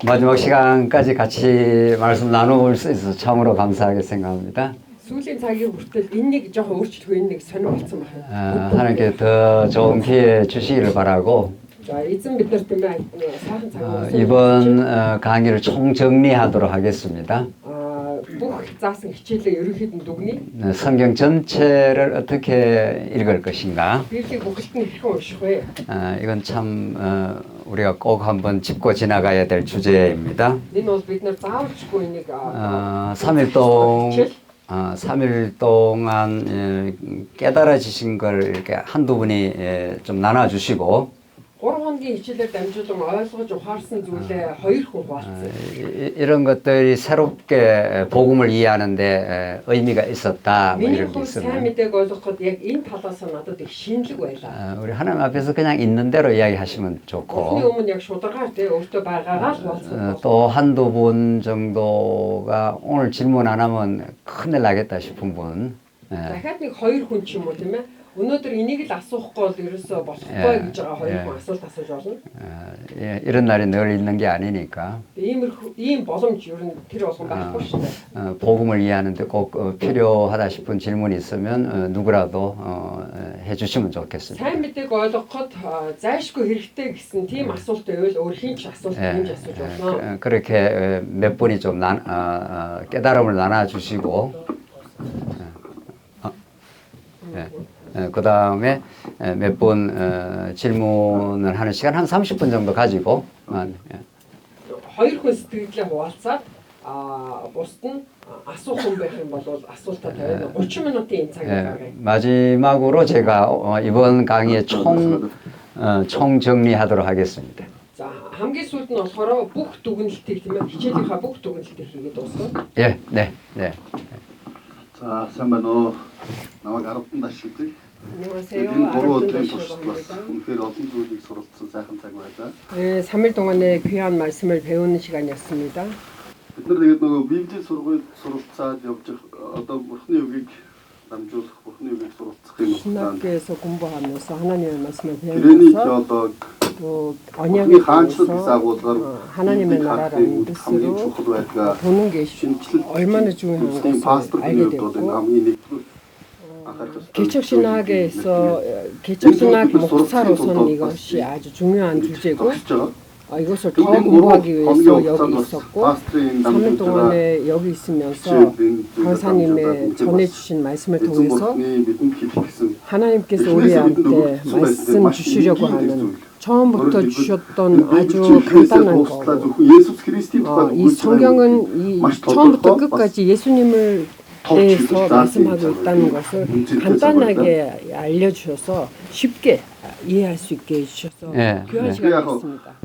마지막 시간까지 같이 말씀 나눠볼 수 있어서 참으로 감사하게 생각합니다. Сүүлийн цагийн хүртэл энэнийг жоохон өөрчлөлгүй энэнийг сонирхолцсон байна. 하나님께 더 좋은 기회 주시기를 바라고 За эзэн биднэрт юм сайхан цаг 이번 강의를 총정리하도록 하겠습니다. бүх заасан хичээлээ ерөнхийдөө дүгнэе. 성경 전체를 어떻게 읽을 것인가? Библийг бүгд нь хэрхэн унших вэ? 이건 참 우리가 꼭 한번 짚고 지나가야 될 주제입니다. Энэ бол бид нар заавалжгүй энийг 3일 동안 깨달아지신 걸 이렇게 한두 분이 좀 나눠주시고 3 хоногийн хичээлээр дамжуулан ойлгож ухаарсан зүйлээ 2 хүн хуваалцсан. 이런 것들이 새롭게 복음을 이해하는데 의미가 있었다. 뭐 миний 이런 게 хувьд сайн 있으면 мэдээг ойлгоход яг энэ талаас нь надад их шинэлэг байлаа. 우리 하나님 앞에서 그냥 있는 대로 이야기하시면 Бурхны 좋고 өмнө яг шударгаар те өөртөө байгаагаа л хуваалцах. 또 한두 분 정도가 오늘 질문 안 하면 큰일 나겠다 싶은 분 Дахиад нэг 2 хүн ч юм уу тийм ээ. Өнөөдөр энийг л асуухгүй бол ерөөсөө болохгүй гэж байгаа 2 хүн асуулт асууж болно. 이런 날이 늘 있는 게 아니니까 ийм боломж ер нь тэр болгон байхгүй шүү дээ. 복음을 이해하는데 꼭 필요하다 싶은 질문이 있으면 누구라도 해주시면 좋겠습니다. Сайн мэдээг ойлгоход зайлшгүй хэрэгтэй гэсэн тийм асуулт байвал өөр хин ч асуулт хэмж асууж болно. 그렇게 몇 분이 좀 깨달음을 나눠주시고 그 다음에 몇 분 질문을 하는 시간 한 30분 정도 가지고 2 хүн сэтгэлдээ хуваалцаад бусд нь асуух хүн байх юм бол асуултаа тавиад 30 минутын энэ цагийг гаргая. 마지막으로 제가 이번 강의의 총정리하도록 하겠습니다. За хамгийн сүүлд нь болохоор бүх дүгнэлтийг тийм ээ хичээлийнхаа бүх дүгнэлтийг хийгээд дуусгана. 예, 네, 네. 자, 삼만호 남아 가롭던 다시들. 안녕하세요. энэ 3 өдрийн 아름다운 турш бас үнэхээр олон зүйлийг суралцсан сайхан цаг байлаа. 네, 3일 동안의 귀한 말씀을 배우는 시간이었습니다. Бид нар тэгээд нөгөө Библийн сургууль суралцаад явж одоо Бурхны үгийг дамжуулах, Бурхны үгийг суралцах юм байна. 신학교에서 공부하면서 하나님의 말씀을 Тэрэний 배우면서 одоо 또 Бурхны 언약에 хаанчлал 대해서 гэсэн агуулгаар 하나님의 나라라는 хамгийн 뜻으로 чухал байдгаа 보는 게 얼마나 중요한 Kristin 것을 пастор 알게 гэдэг одоо 됐고 хамгийн нэгдүгээр анхаарах ёстой. 개척신학에서 개척신학 목사로서는 이것이 아주 중요한 주제고 이것을 더 공부하기 위해서 여기 있었고 3일 동안에 여기 있으면서 강사님의 전해주신 말씀을 통해서 하나님께서 우리한테 말씀 주시려고 하는 처음부터 주셨던 아주 간단한 거고 이 성경은 처음부터 끝까지 예수님을 대해서 말씀하고 있다는 것을 간단하게 알려주셔서 쉽게 이해할 수 있게 해주셔서 귀한 시간이었습니다.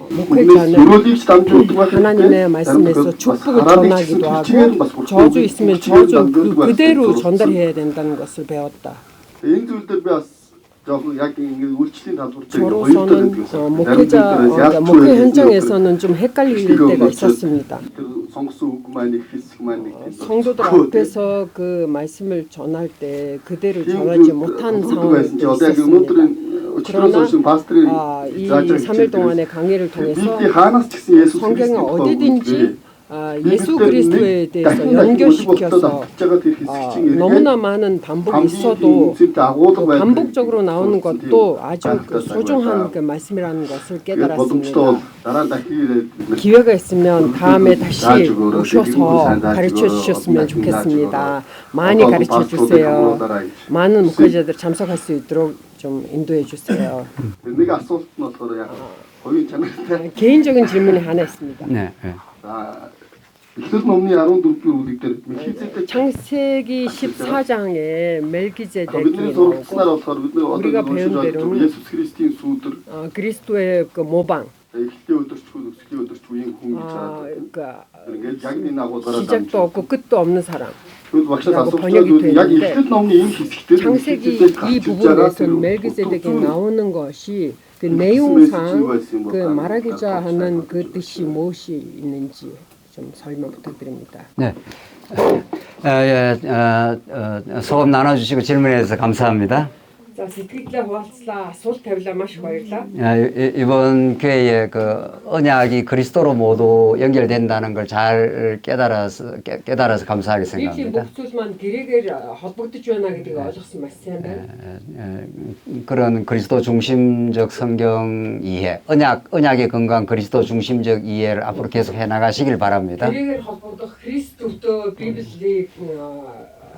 목회자는 하나님의 말씀에서 축복을 전하기도 하고 저주 있으면 저주 그대로 전달해야 된다는 것을 배웠다. 저로서는 목회 현장에서는 좀 헷갈릴 때가 있었습니다. 성도들 앞에서 그 말씀을 전할 때 그대로 전하지 못한 상황이 있었습니다. 그러나 이 3일 동안의 강의를 통해서 성경은 어디든지 예수 그리스도에 대해서 연결시켜서 너무나 많은 반복이 있어도 또 반복적으로 나오는 것도 아주 소중한 그 말씀이라는 것을 깨달았습니다. 기회가 있으면 다음에 다시 오셔서 가르쳐 주셨으면 좋겠습니다. 많이 가르쳐 주세요. 많은 목회자들 참석할 수 있도록 좀 인도해 주세요. 개인적인 질문이 하나 있습니다. 네. 창세기 14장에 멜기제덱이 나오고 우리가 배운 대로는 그리스도의 그 모방 시작도 없고 끝도 없는 사람 라고 번역이 되는데 창세기 이 부분에서 멜기제덱이 나오는 것이 그 내용상 그 말하고자 하는 그 뜻이 무엇이 있는지 좀 설명 부탁드립니다. 네. 소감 나눠주시고 질문해 주셔서 감사합니다. За сэтгэлдээ хуваалцлаа, асуулт тавилаа маш их баярлалаа. 이번 교회에 그 언약이 그리스도로 모두 연결된다는 걸 잘 깨달아서 감사하게 Библийн 생각합니다. бүх зүйл маань гэрээгээр холбогдож байна гэдгийг ойлгосон маш сайн байна. 그런 그리스도 중심적 성경 이해, 언약의 건강 그리스도 중심적 이해를 앞으로 계속 해 나가시길 바랍니다. гэрээгээр холбогдох Христ өвдөө Библийг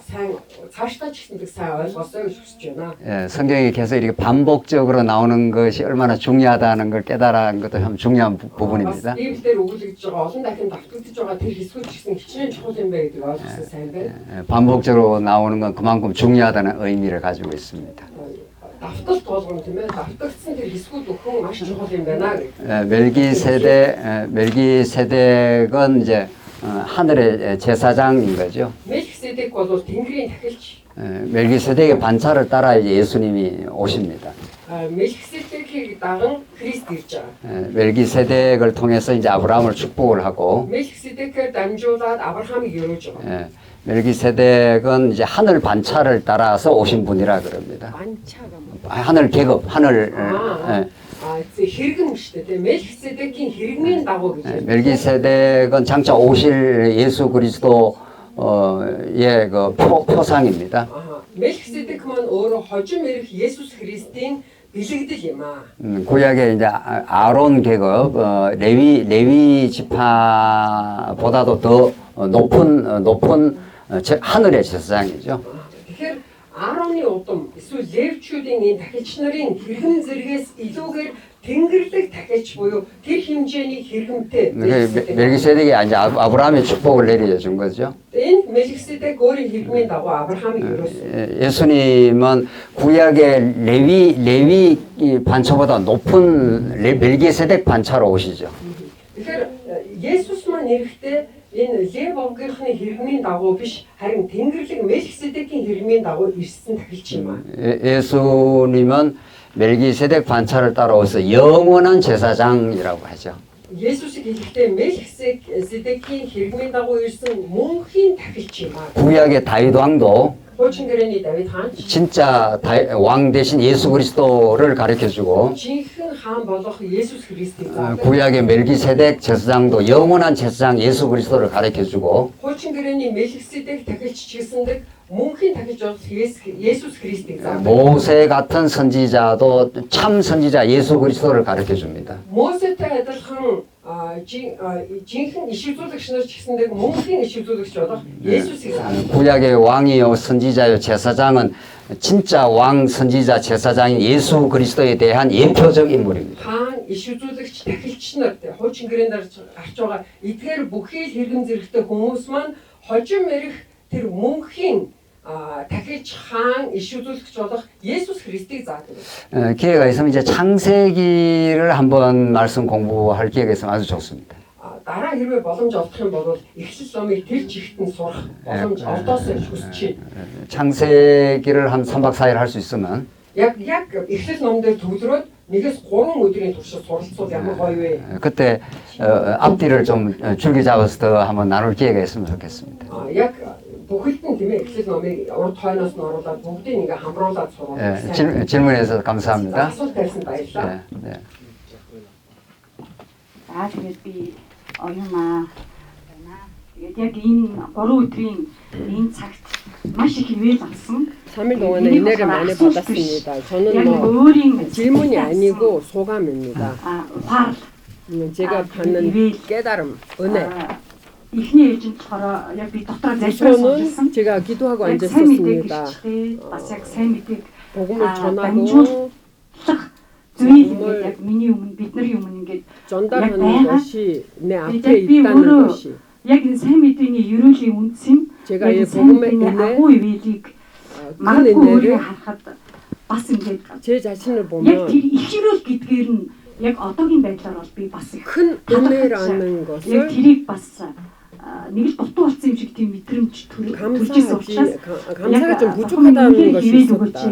сайн цаашдаа ч гэсэн сайн ойлгосоо гэж хүсэж байна. 성경이 계속 이렇게 반복적으로 나오는 것이 얼마나 중요하다는 걸 깨달은 것도 참 중요한 부분입니다. Библиэр өгүүлэгдэж байгаа олон дахин давтагдж байгаа тэр хэсгүүд ч гэсэн хичнээн чухал юм байна гэдгийг ойлгосон сайн байна. 반복적으로 나오는 건 그만큼 중요하다는 의미를 가지고 있습니다. Давталт болгоно тийм ээ. Давтагдсан тэр хэсгүүд өхөн маш чухал юм байна гэх. 멜기세덱은 이제 하늘의 제사장인 거죠. 멜기세덱 бол Тэнгэрийн тахилч. 멜기세덱의 반차를 따라 이제 예수님이 오십니다. 멜기세덱ийг даган Христ ирж байгаа. 멜기세덱을 통해서 이제 아브라함을 축복을 하고 멜기세덱을 дамжуулаад Авраамыг өрөөж байгаа. 멜기세덱은 이제 하늘 반차를 따라서 오신 분이라 그럽니다. 반차가 뭐? 하늘 계급, 하늘. хэрэгэн шүү дээ. 멜기세덱ийн хэрэгмийн дагуу гэж. 멜기세덱은 장차 오실 예수 그리스도의 그 표상입니다. 멜기세덱 маань өөрөө хожим ирэх Есүс Христийн билэгдэл юм аа. 구약에 이제 아론 계급, 레위 지파보다도 더 높은 하늘의 제사장이죠. Тэгэхээр Аароны удам эсвэл левчүүдийн энэ тахилч нарын хэрэгм зэрэгээс илүүгээр Тэнгэрлэг тахилч буюу тэр хэмжээний хэрэгмтэй. 멜기세덱이 이제 아브라함의 축복을 내려준 거죠. Энэ 멜기세덱 өөрийн хэрэгмийн дагуу 아브라함ыг өрөөсөн. 예수님은 구약의 레위 반차보다 높은 멜기세덱 반차로 오시죠. Тэгэхээр Есүс маань ирэхдээ энэ Лев овгийнхны хэрэгмийн дагуу биш харин Тэнгэрлэг 멜기세덱ийн хэрэгмийн дагуу ирсэн тахилч юм аа. 예수님은 멜기세덱 반차를 따라오서 영원한 제사장이라고 하죠. 예수식 хэлэхдээ 멜기세덱ийн хэрэгмийн дагуу ирсэн мөнхийн тахилч юм аа. 구약의 다윗 왕도 Хуучин гэрээний Давид хаан 진짜 왕 대신 예수 그리스도를 가르쳐주고 жинхэнэ хаан болох Есүс Христийг заасан. 구약의 멜기세덱 제사장도 영원한 제사장 예수 그리스도를 가르쳐주고 Хуучин гэрээний 멜기세덱 тахилч ч гэсэндэг мөнхийн тахилч болох Есүс Христийг заасан. 모세 같은 선지자도 참 선지자 예수 그리스도를 가르쳐줍니다. Мосетэй адилхан жинхэнэ иш үзүүлэгч нар ч гэсэндэг мөнхийн иш үзүүлэгч болох Есүсийг заасан. 구약의 왕이요 선지자요 제사장은 진짜 왕 선지자 제사장인 예수 그리스도에 대한 예표적 인물입니다. Хаан иш үзүүлэгч тахилч нар хуучин гэрээнд гарч байгаа эдгээр бүхий л хэрэгэн зэрэгтэй хүмүүс маань хожим ирэх тэр мөнхийн тахилч хаан иш үзүүлэгч болох Есүс Христийг заадаг. 기회가 있으면 이제 창세기를 한번 말씀 공부할 기회가 있으면 아주 좋습니다. Дараа хэрвээ боломж олдох юм бол Эхлэл номыг тэр чигтэн сурах боломж олдоосоо хүсэж байна. 창세기를 한 3박 4일 할 수 있으면 Яг Эхлэл ном дээр төвлөрөөд 1-3 өдрийн туршид суралцвал ямар гоё вэ? 그때 앞뒤를 좀 줄기 잡아서 더 한번 나눌 기회가 있으면 좋겠습니다. Яг бүхэлд нь тийм ээ Эхлэл номыг урд хойноос нь оруулаад бүгдийг ингээ хамруулад сурах. 질문해서 감사합니다. Асуулт тавьсан баярлалаа. Тэгээд би оюунаа байна. Тэгээд яг энэ 3 өдрийн энэ цагт маш их ивэл авсан. 3일 동안에 은혜를 많이 받았습니다. 저는 질문이 아니고 소감입니다. 제가 받는 깨달음, 은혜. ихний ээлжинд болохоор яг би дотор залбирсан. 제가 기도하고 앉았었습니다. бас яг сайн мэдээг 복음을 전하고 зүйл яг миний өмнө бидний өмнө ингээд 전달하는 것이 내 앞에 있다는 것이 яг энэ сайн мэдээний ерөөлийн үндэс юм. 제가 이 복음의 은혜 그 은혜를 харахад бас ингээд 제 자신을 яг 보면 тэр ихрүүл гэдгээр нь яг одоогийн байдлаар бол би бас 큰 은혜라는 яг 것을 тэрийг бас нэг л дутуу болсон юм шиг тийм мэдрэмж төржсэн учраас 감사가 좀 부족하다는 것이 있었다.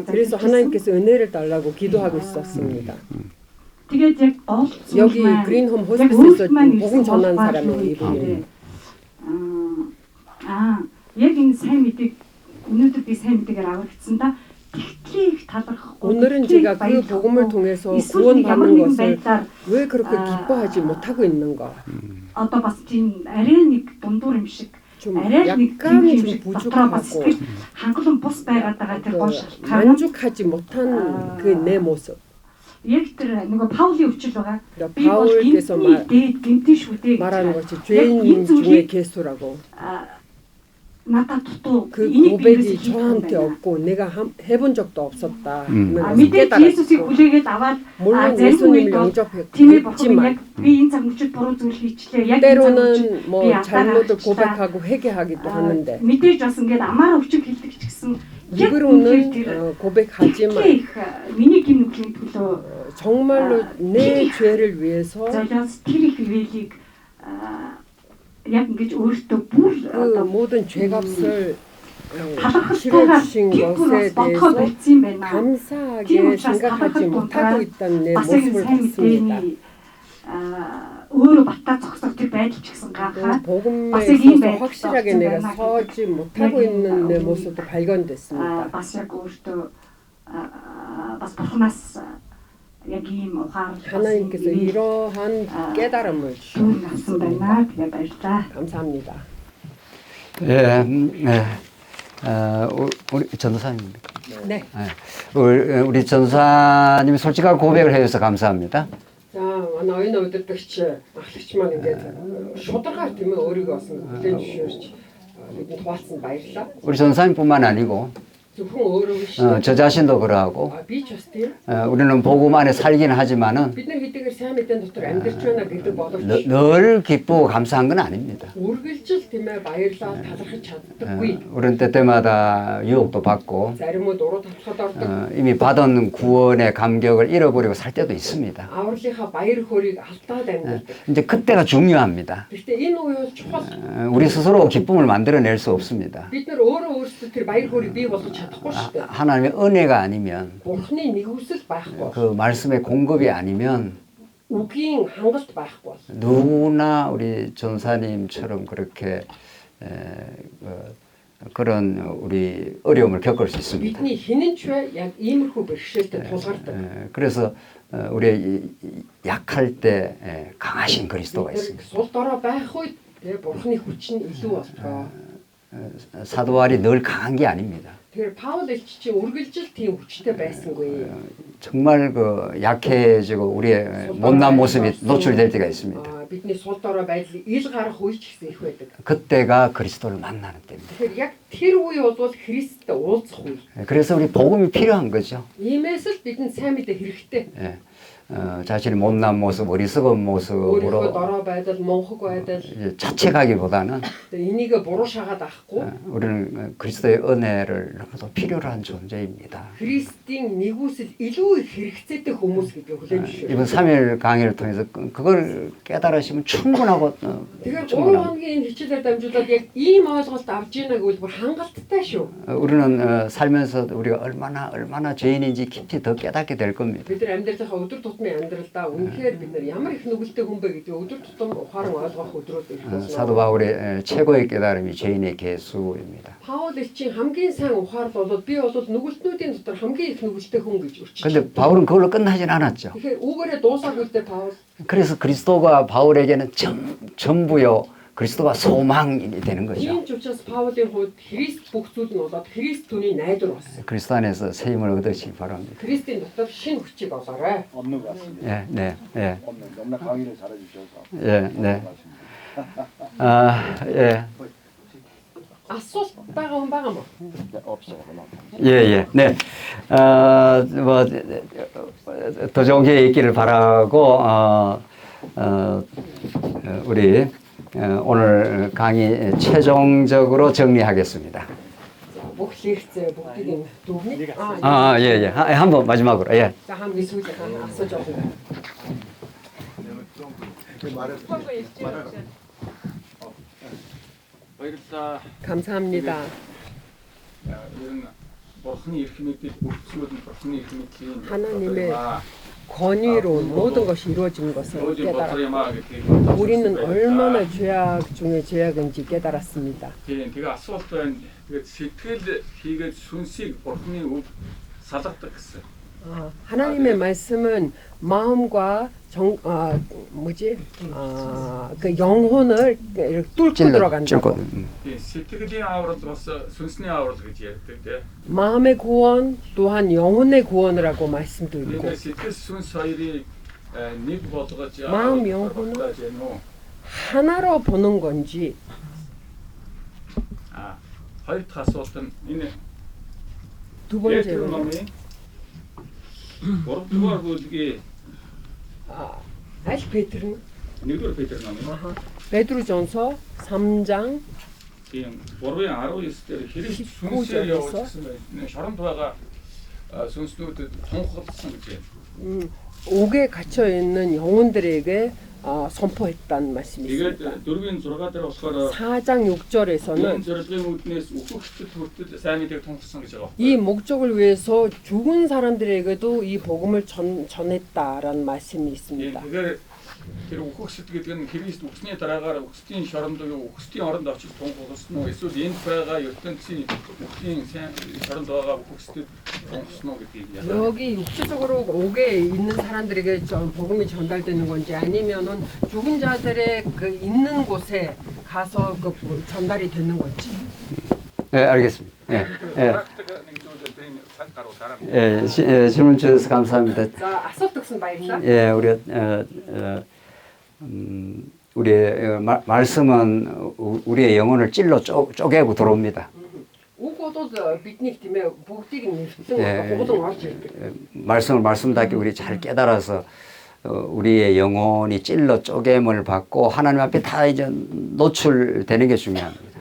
그래서 하나님께서 은혜를 달라고 기도하고 있었습니다. тэгээд яг 여기 그린홈 호스피스에서 복음 전한 사람이 이분이에요. яг энэ сайн мэдээг өнөөдөр би сайн мэдээгээр аврагдсандаа тэгтлийг талархахгүй. 오늘은 제가 그 복음을 통해서 구원받는 것을 왜 그렇게 기뻐하지 못하고 있는가? одоо бас тийм арай нэг дундуур юм шиг 좀 арай нэг 약간 тийм 좀 шиг дотроо бас 부족하고 хангалуун бус байгаад байгаа тэр гол 그 шалтгаан. 만족하지 못한 그 내 모습. Яг тэр нөгөө Паулийн өвчл байгаа. Би бол 바울께서 дээд гэмтэн шүү дээ. 말하는 것이 죄인 중에 개수라고. надад дутуу 그 энийг би 고백이 ерөөсөө 저한테 хийхгүй 없고 내가 해본 적도 없었다. мэдээж Есүсийг хүлээгээд аваад 물론 зарим 예수님을 үед тийм бурхан 영접했지만 яг би энэ цаг мөчид буруу зүйл хийчлээ. Яг энэ цаг 때로는 мөчид 뭐 би 잘못을 алдаа 고백하고 회개하기도 하는데 мэдээж бас ингээд амаараа өвчг хэлдэг ч гэсэн яг 입으로는 고백하지만 миний гим нүглийн төлөө 정말로 내 죄를 위해서 золиос тэр их вэлийг яг ингэж өөртөө бүр 그 одоо 모든 죄값을 талархалтайгаар 치러주신 тэр бүр 것에 бас бодгоо 대해서 барьсан байна. 감사하게 Тийм учраас 생각하지 талархал 못하고 дотор 있다는 내 бас яг 모습을 сайн 봤습니다. мэдээний өөрөө батаа зогсох тэр байдал ч гэсэн 또 гахаа 복음에 бас яг ийм 있어서 байдалд 확실하게 орсон 내가 байна. 서지 못하고 있는 내 모습도 발견됐습니다. бас яг өөртөө бас бурхнаас яг ийм ухаар 하나님께서 이러한 깨달음을 шүүн авсан байна. Тэгээ баярлалаа. 감사합니다. 예, 예. 우리 전도사님입니까? 네. 예. 우리 전도사님이 솔직한 고백을 해줘서 감사합니다. За манай оюун удирдагч ахлагч маань ингээд шударгаар тийм ээ өөрийгөө бас хүлээн зөвшөөрч бидэнд хуваалцсан баярлалаа. 우리 전도사님뿐만 아니고 зөвхөн өөрөө биш. 저 자신도 그러하고 Би ч бас тийм. 우리는 복음 안에 살긴 하지만은 бид нар хэдийгээр сайн мэдэн дотор амьдарч байна гэдэг боловч 늘 기쁘고 감사한 건 아닙니다. үргэлжил тийм ээ баярлаа талархаж чаддаггүй. 우리는 때때마다 유혹도 받고 Заримуд уруу тавхад ордог. 이미 받은 구원의 감격을 잃어버리고 살 때도 있습니다. Авралынхаа баяр хөөргийг алдаад амьдардаг. 이제 그때가 중요합니다. Гэхдээ энэ үе бол чухал. 우리 스스로 기쁨을 만들어낼 수 없습니다. Бид нар өөрөө өөрсдөө тэр баяр хөөргийг бий болгож чадахгүй шүү дээ. 하나님의 은혜가 아니면 Бурхны нэгүсэл байхгүй. 그 말씀의 공급이 아니면 Үгийн хангалт байхгүй. 누구나 우리 전사님처럼 그렇게 그런 우리 어려움을 겪을 수 있습니다. Бидний хинэн ч вэ яг иймэрхүү бэрхшээлтэй тулгардаг. 그래서 우리 약할 때 강하신 그리스도가 있습니다. Сул дорой байх үед Бурхны хүч нь илүү болтгоо. 사도 바울이 늘 강한 게 아닙니다. Тэгэхээр Паул элч чи үргэлжил тийм хүчтэй байсангүй. 정말 그 약해지고 우리의 못난 모습이 노출될 때가 있습니다. Бидний сул дорой байдлыг ил гарах үе ч гэсэн их байдаг. 그때가 그리스도를 만나는 때입니다. Тэгэхээр яг тэр үе бол Христтэй уулзах үе. 그래서 우리 복음이 필요한 거죠. Иймээс л бидэнд сайн мэдээ хэрэгтэй. 예. 자신의 못난 모습, 어리석은 Өөрийнхөө 모습으로 дорой байдал, мунхаг байдал 자책하기보다는 энийг буруу шагаад авахгүй. 우리는 그리스도의 은혜를 너무도 필요로 한 존재입니다. Христийн нэгүсэл илүү их хэрэгцээтэй хүмүүс гэдгийг хүлээн зөвшөөрөв. 이번 3일 강의를 통해서 그걸 깨달으시면 충분하고 Тэгэхээр 3 충분합니다. хоногийн хичээлээр дамжуулаад яг ийм ойлголт авж ийна гэвэл бүр хангалттай шүү. 우리는 살면서 우리가 얼마나 죄인인지 깊이 더 깨닫게 될 겁니다. Бид нар амьдралынхаа өдөр тутмын амьдралдаа үнэхээр бид нар ямар их нүгэлтэй хүн бэ гэдгийг өдөр тутам ухаан ойлгох өдрүүд ирэх болно. 사도 바울의 최고의 깨달음이 죄인의 개수입니다. Паул элчийн хамгийн сайн ухаар бол би бол нүгэлтнүүдийн дотор хамгийн их нүгэлтэй хүн гэж өрчилж. 근데 바울은 그걸로 끝나진 않았죠. Тэгэхээр үүгээрээ дуусаагүй дээ Паул. 그래서 그리스도가 바울에게는 전부요. 그리스도가 소망이 되는 거죠. Тийм ч учраас Паулын хувьд Христ бүх зүйл нь болоод Христ түүний найдвар болсон. 그리스도 안에서 새 힘을 얻으시기 바랍니다. Христийн дотор шинэ хүчийг олоорой. 없는 것 같습니다. 예, 네, 예, 없는 너무나 강의를 잘해주셔서 예, 네. 고맙습니다. 예, Асуулт байгаа хүн байгаа мó? 네, 없어요. 그만. 예, 네. 뭐, 더 좋은 기회 있기를 바라고, 우리 오늘 강의 최종적으로 정리하겠습니다. За бүх лекцээ бүгдийг нь дүүрнэ. 예, 예. 한번 마지막으로, 예. За хамгийн сүүлд асууж байгаа. 감사합니다. 이런 бурхны эрх мэдэл бүрдсүүд нь бурхны эрх мэдлийн 하나님의 권위로 모든 것이 이루어진 것을 깨달았고 우리는 얼마나 죄악 중에 죄악인지 깨달았습니다. 제가 асуултанд сэтгэл хийгээд сүнсийг бурхны үг салгадаг гэсэн. 하나님의 말씀은 마음과 그 영혼을 이렇게 뚫고 들어간다고. сэтгэлийн аврал бас сүнсний аврал гэж ярьдаг тийм. 마음의 구원 또한 영혼의 구원을 하고 말씀도 있고. сэтгэл сүнс хоёрыг нэг болгож 마음 영혼은 하나로 보는 건지. хоёр дахь асуулт нь энэ 두 번째로는 3-р бүлгийн аль Петр는 1-р Петр номын 베드로전서 3장 тийм 3:19 дээр Христ сүнсээр явуулсан байна. шоронд байгаа сүнснүүдэд тунхагласан гэж байна. 옥에 갇혀 있는 영혼들에게 선포했다는 말씀이 тэгээд 있습니다. 4-6 дээр болохоор 4장 6절에서는 зорилгын үүднээс үхэгчдэд хүртэл сайн мэдээг тунхагласан гэж байгаа. 이 목적을 위해서 죽은 사람들에게도 이 복음을 전했다라는 말씀이 있습니다. Тэгэхээр тэр үхэгчд гэдэг нь Христ үхсний дараагаар үхсдийн шоронд үхсдийн оронд очиж тунхагласан уу? Эсвэл энд байгаа ертөнцийн үхлийн шоронд байгаа үхэгчдэд тунхагласан уу гэдгийг яагаад 여기 육체적으로 옥에 있는 사람들에게 복음이 전달되는 건지 아니면은 죽은 자들의 그 있는 곳에 가서 그 전달이 되는 건지. 네, 알겠습니다. 질문 주셔서 감사합니다. 자, 아서득슨 바이사. 예, 우리의 말씀은 우리의 영혼을 찔러 쪼개고 들어옵니다. 말씀을 말씀답게 우리 잘 깨달아서 우리의 영혼이 찔러 쪼개임을 받고 하나님 앞에 다 이제 노출되는 게 중요합니다.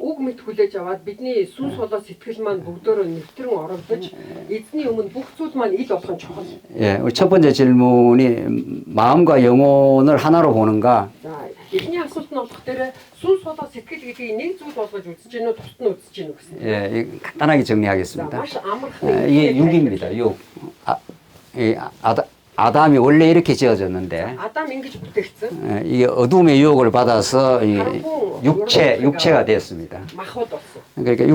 үг мэд хүлээж аваад бидний сүнс болоод сэтгэл маань бүгдөө нэвтрэн оролдож эзний өмнө бүх зүйл маань ил болох нь чухал. 예, 우리 첫 번째 질문이 마음과 영혼을 하나로 보는가? 자, эхний асуулт нь болох дээр сүнс болоод сэтгэл гэдгийг нэг зүйл болгож үзэж гэнэ үү, тусад нь үзэж гэнэ үү гэсэн. 예, 간단하게 정리하겠습니다. маш амархан. 이게 육입니다. 육. 아담이 원래 이렇게 지어졌는데 아담 ингэж бүтээгдсэн. 이게 어둠의 유혹을 받아서 육체가 됐습니다. махбод болсон. 그러니까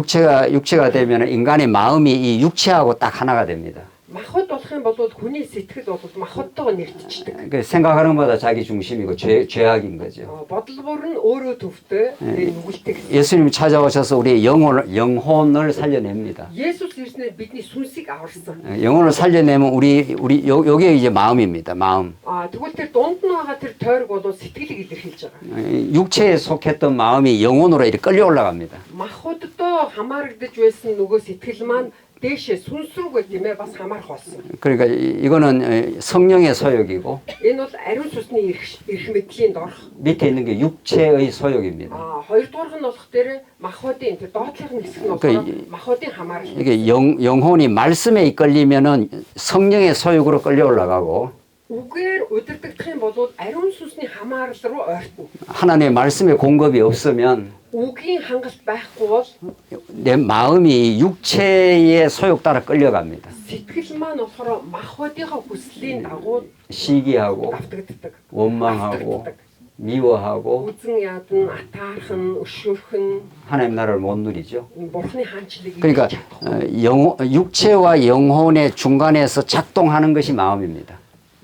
육체가 되면 인간의 마음이 이 육체하고 딱 하나가 됩니다. махбод болох юм бол хүний сэтгэл бол махбодтойгоо нэгтчихдэг. 그 생각하는 것보다 자기 중심이고 죄악인 거죠. бодлогоор нь өөрөө төвтэй нүгэлдэг. 예수님이 찾아오셔서 우리의 영혼을 살려냅니다. 예수스 ирснээр бидний сүнсийг аварсан. 영혼을 살려내면 우리 요게 이제 마음입니다. 마음. тэгвэл тэр дунд нь байгаа тэр тойрог бол сэтгэлийг илэрхийлж байгаа. 육체에 속했던 마음이 영혼으로 이렇게 끌려 올라갑니다. махбодтой хамаарагдж байсан нөгөө сэтгэл маань 대시에 순수르고 때문에 бас хамаарх болсон. 그러니까 이거는 성령의 소욕이고 Энэ бол ариун сүнсний эрх мэдлийн дорх. 밑에 있는 게 육체의 소욕입니다. хоёрдугаар нь болох дээр махбодын тэр доотлогын хэсэг нь болохоор махбодын хамаарал. 이게 영혼이 말씀에 이끌리면은 성령의 소욕으로 끌려 올라가고 үгээр удирдах юм бол ариун сүнсний хамаарал руу ойртно. 하나님의 말씀의 공급이 없으면 үгийн хангалт байхгүй бол 내 마음이 육체의 소욕 따라 끌려갑니다. сэтгэл маань болохоор махбодынхаа хүслийн дагуу 시기하고 давтагддаг. 원망하고 미워하고 үзэн ядан атаархан өшөөрхөн 하나님 나라를 못 누리죠. бурхны хаанчлалыг 그러니까 육체와 영혼의 중간에서 작동하는 것이 마음입니다.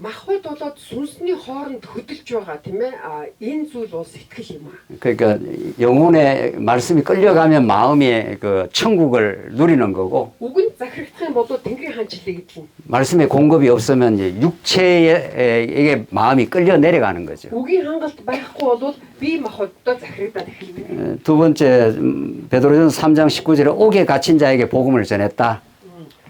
махбод болоод сүнсний хооронд хөдөлж байгаа тийм ээ. Энэ зүйл бол сэтгэл юм аа. 그러니까 영혼의 말씀이 끌려가면 마음이 그 천국을 누리는 거고 үгэнд захирагдах юм бол тэнгэрийн хаанчлалыг идэлнэ. 말씀의 공급이 없으면 이제 육체에게 마음이 끌려 내려가는 거죠. үгийн хангалт байхгүй бол бие махбодтой захирагдаад эхэлдэг. 두 번째 베드로전서 3장 19절에 옥에 갇힌 자에게 복음을 전했다.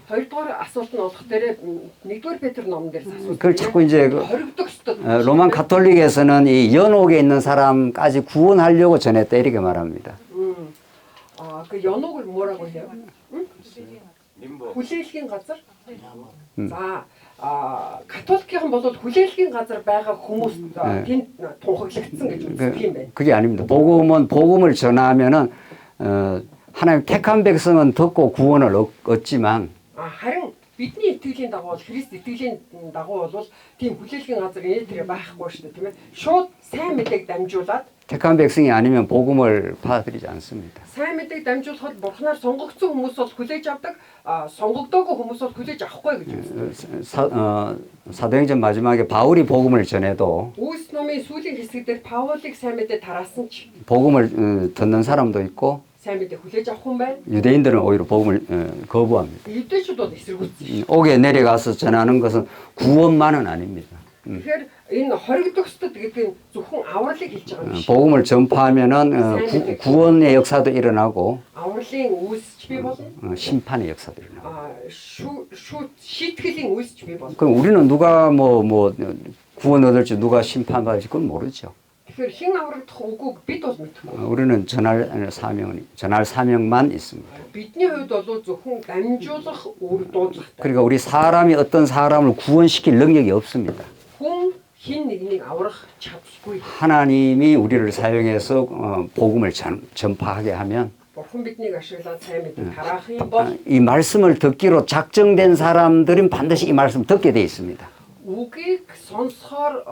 хоёрдугаар асуулт нь болох дээр нэгдүгээр Петр номон дээр асуулт. 그걸 자꾸 이제 хоригдох ёстой. 로만 가톨릭에서는 이 연옥에 있는 사람까지 구원하려고 전했다 이렇게 말합니다. 그 연옥을 뭐라고 해요? хүлээлгийн газар. За католикийн бол хүлээлгийн газар байгаа хүмүүс тэнд тунхаглагдсан гэж үздэг юм байна. 그게 아닙니다. 복음을 전하면은 하나님 택한 백성은 듣고 구원을 얻지만 харин бидний итгэлийн дагуу бол Христ итгэлийн дагуу бол тийм хүлээлгийн газар энэ тэр байхгүй шүү дээ тийм ээ. Шууд сайн мэдээг дамжуулаад 택한 백성이 아니면 복음을 받아들이지 않습니다. сайн мэдээг дамжуулахад бурхнаар сонгогдсон хүмүүс бол хүлээж авдаг, сонгогдоогүй хүмүүс бол хүлээж авахгүй гэж үздэг. 사도행전 마지막에 바울이 복음을 전해도 Үйлс номын сүүлийн хэсэгдэр Паулыг сайн мэдээ тараасан ч 복음을 듣는 사람도 있고 сайн мэдээ хүлээж авах хүн байна. 유대인들은 오히려 복음을 거부합니다. Юдэшүүд бол эсэргүүцсэн. 옥에 내려가서 전하는 것은 구원만은 아닙니다. Тэгэхээр энэ хоригдохсдод гэдэг нь зөвхөн авралыг хэлж байгаа юм биш. 복음을 전파하면은 구원의 역사도 일어나고 Авралын үйлсч бий болно. 심판의 역사도 일어나고. шийтгэлийн үйлсч бий болно. 그럼 우리는 누가 뭐 구원 얻을지 누가 심판받을지 그건 모르죠. Тэгэхээр хэн аврагдах үгүй бид бол мэдэхгүй. 우리는 전할 사명만 있습니다. Бидний хувьд бол зөвхөн дамжуулах үр дуудлагатай. 그러니까 우리 사람이 어떤 사람을 구원시킬 능력이 없습니다. Хүн хин нэгнийг аврах чадахгүй. 하나님이 우리를 사용해서 복음을 전파하게 하면 Бурхан биднийг ашиглаад сайн мэдээ тараах юм бол 이 말씀을 듣기로 작정된 사람들은 반드시 이 말씀을 듣게 돼 있습니다. үгийг сонсохоор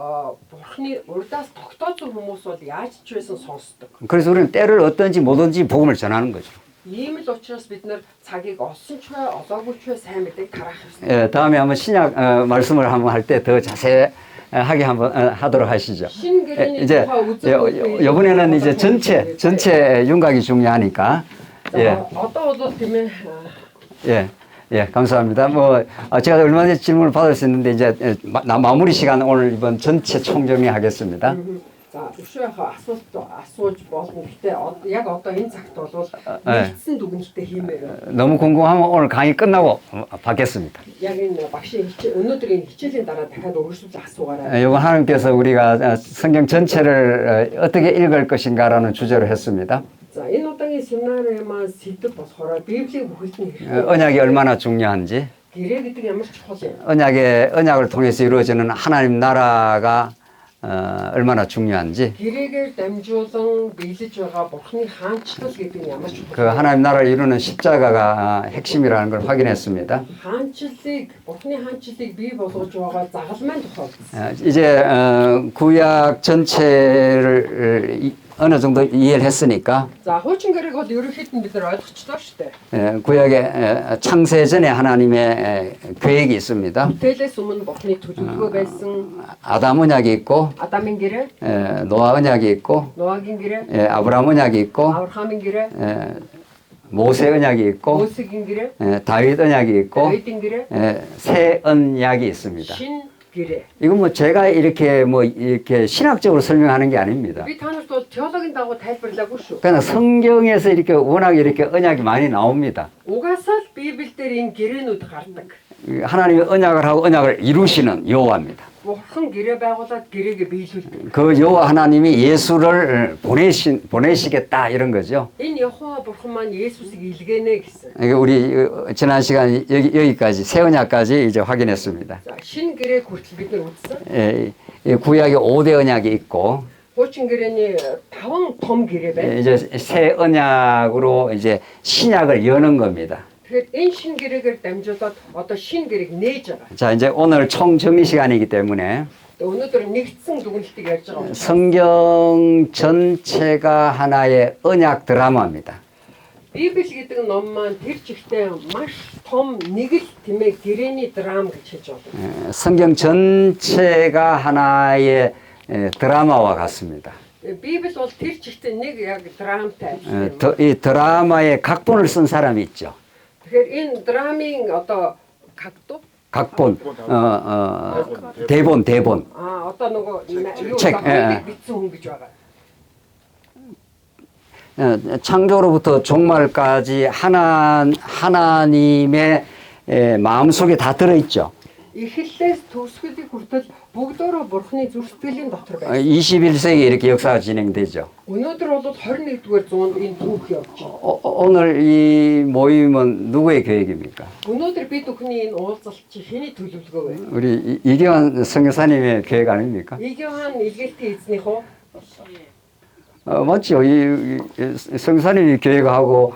Бурханы урдаас тогтоосон хүмүүс бол яаж ч байсан сонсдог. 그래서 우리는 때를 얻든지 뭐든지 복음을 전하는 거죠. Ийм л учраас бид нар цагийг олсон ч бай, олоогүй ч бай сайн мэдээг тараах ёстой. 예, 다음에 한번 신약 말씀을 한번 할 때 더 자세하게 한번 하도록 하시죠. 신기린이 이제 이번에는 이제 전체 윤곽이 중요하니까. 예. 어떤 때문에 예. 예, 감사합니다. 제가 얼마 전에 질문을 받을 수 있는데 이제 마무리 시간 오늘 이번 전체 총정리하겠습니다. За өшөөхөө асууж болно. Гэтэ яг одоо энэ цагт бол нэгдсэн дүгнэлтээ хиймээр. 너무 궁금하면 오늘 강의 끝나고 받겠습니다. Яг энэ багшийн өнөөдрийн хичээлийн дараа дахиад өргөжлүүлж асуугаарай. 이번 하나님께서 우리가 성경 전체를 어떻게 읽을 것인가라는 주제로 했습니다. За энэ удаагийн семинарын маань сэдэв болохоор Библийн бүхэлдний 언약이 얼마나 중요한지, гэрээ гэдэг ямар чухал юм. 언약을 통해서 이루어지는 하나님 나라가 얼마나 중요한지, гэрээгээр дамжуулан биелэж байгаа Бурханы хаанчлал гэдэг нь ямар чухал. 그 하나님 나라를 이루는 십자가가 핵심이라는 걸 확인했습니다. хаанчлалыг Бурханы хаанчлалыг бий болгож байгаа загалмайн тухай. 이제 구약 전체를 어느 정도 이해를 했으니까 За хуучин гэрээг бол ерөнхийд нь бид нар ойлгочлоо шүү дээ. 구약의 창세 전에 하나님의 계획이 있습니다. Бүтээлээс өмнө Бурханы төлөвлөгөө байсан. 아담 언약이 있고, Адамын гэрээ, 노아 언약이 있고, Ноагийн гэрээ, 아브라함 언약이 있고, Авраамын гэрээ, 모세 언약이 있고, Мөсегийн гэрээ, 다윗 언약이 있고, Давидын гэрээ, 새 언약이 있습니다. Шин гэрээ. 이건 뭐 제가 이렇게 신학적으로 설명하는 게 아닙니다. Би та нарт бол теологийн дагуу тайлбарлаагүй шүү. 그냥 성경에서 이렇게 워낙 이렇게 언약이 많이 나옵니다. Угаасаа л Библиэлд энэ гэрээнүүд гардаг. 하나님이 언약을 하고 언약을 이루시는 여호와입니다. Бурхан гэрээ байгуулад гэрээгээ биелүүлдэг. 그 여호와 하나님이 예수를 보내시겠다 이런 거죠. Энэ Яхова Бурхан маань Есүсийг илгээнэ гэсэн. 이게 우리 지난 시간 여기까지 새 언약까지 이제 확인했습니다. За шин гэрээг хүртэл бид нар үзсэн. 이 구약에 5대 언약이 있고, Хуучин гэрээний 5 том гэрээ байна. 이제 새 언약으로 이제 신약을 여는 겁니다. Тэгэхээр энэ шин гэрээгээр дамжуулаад одоо шин гэрээг нээж байгаа. 자, 이제 오늘 총 정리 시간이기 때문에 Өнөөдөр нэгдсэн дүгнэлтийг ярьж байгаа юм. 성경 전체가 하나의 언약 드라마입니다. Библи гэдэг ном маань тэр чигтээ маш том нэг л тэмээ гэрээний драм гэж хэлж байна. 성경 전체가 하나의 드라마와 같습니다. Библи бол тэр чигтээ нэг яг драмтай. 이 드라마의 각본을 쓴 사람이 있죠. Тэгэхээр энэ драмын одоо 각도 각본, 대본. одоо нөгөө юу 책, бичсэн хүн гэж байгаа. 창조로부터 종말까지 하나님의 마음속에 다 들어있죠. Эхлэлээс төгсгөлийг хүртэл бүгдөө Бурханы зүрхсэтгэлийн дотор байна. 21세기 이렇게 역사가 진행되죠. Өнөөдөр бол 21-р зуунд энэ түүх явж байна. 오늘 이 모임은 누구의 계획입니까? Өнөөдөр бид бүхний энэ уулзалт чи хэний төлөвлөгөө вэ? 우리 이경환 선교사님의 계획 아닙니까? И교한 일겔тийн эзнийхөө 맞죠. 이 성사님이 계획하고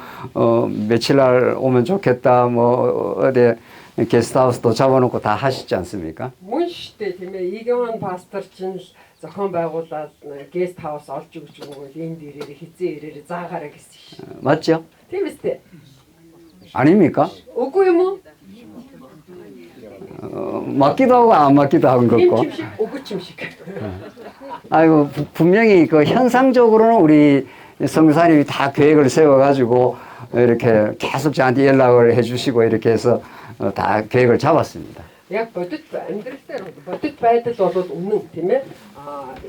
며칠 날 오면 좋겠다. 뭐 어디 게스트하우스도 잡아놓고 다 하시지 않습니까? Мөн шүү дээ тийм ээ. Игён пастор чинь л зохион байгуулаад гест хаус олж өгч өгөөл энд ирээрээ хизээ ирээрээ заагаараа гэсэн шин. 맞죠? Тийм үстэй. 아닙니까? Үгүй юм уу? 맞기도 하고 안 맞기도 하고 Ийм 그렇고. ч юм шиг, үгүй ч юм шиг. 아이고 분명히 그 현상적으로는 우리 성사님이 다 계획을 세워가지고 이렇게 계속 저한테 연락을 해주시고 이렇게 해서 다 계획을 잡았습니다. Яг бодит амьдрал дээр бодит байдал болоод үнэн тийм ээ.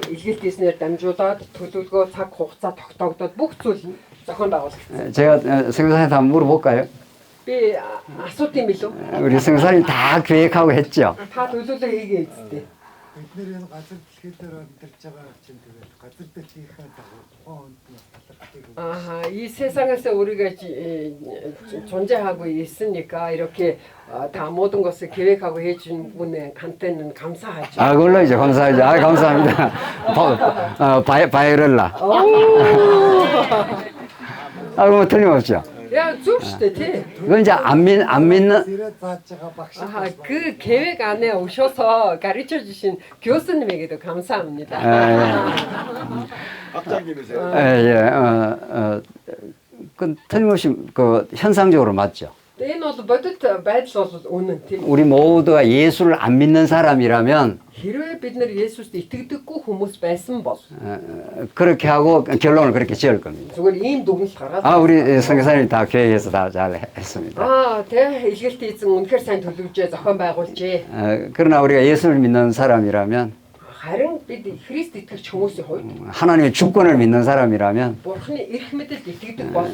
Илгээлт хийснээр дамжуулаад төлөвлөгөө цаг хугацаа тогтоогдоод бүх зүйл зохион байгуулагдсан. 제가 성사님한테 한번 물어볼까요? Би асуут юм билүү? 우리 성사님 다 계획하고 했죠? Та төлөвлөгөө хийгээ эцтэй. Бид нэр энэ газар дэлхий дээр амьдарч байгаа чинь тэгээд газар дэлхийнхээ дагуу тухайн хүнд талархдаг. 이 세상에서 우리가 존재하고 있으니까 이렇게 다 모든 것을 계획하고 해준 분한테는 감사하죠. 아, 그걸로 이제 감사하죠. 아, 감사합니다. 바이럴라. 아, 그럼 틀림없죠. 야, 줍시대. 그건 이제 안 믿는, Зэрэг зааж байгаа багш. 그 계획 안에 오셔서 가르쳐 주신 교수님에게도 감사합니다. 학장님이세요? 예, 그 틀림없이 그 현상적으로 맞죠. Энэ бол бодит байдал бол үнэн тийм. 우리 모두가 예수를 안 믿는 사람이라면 хэрвээ бид нар Есүст итгэдэггүй хүмүүс байсан бол 그렇게 하고 결론을 그렇게 지을 겁니다. зүгээр ийм дүгнэлт гаргаад 아, 우리 선교사님이 다 계획해서 다 잘 했습니다. тэ илгэлт хийсэн үнэхээр сайн төлөвлөжээ зохион байгуулжээ. 그러나 우리가 예수를 믿는 사람이라면 харин бид Христ итгэж хүмүүсийн хувьд 하나님의 주권을 믿는 사람이라면 Бурхны эрх мэдэлд итгэдэг бол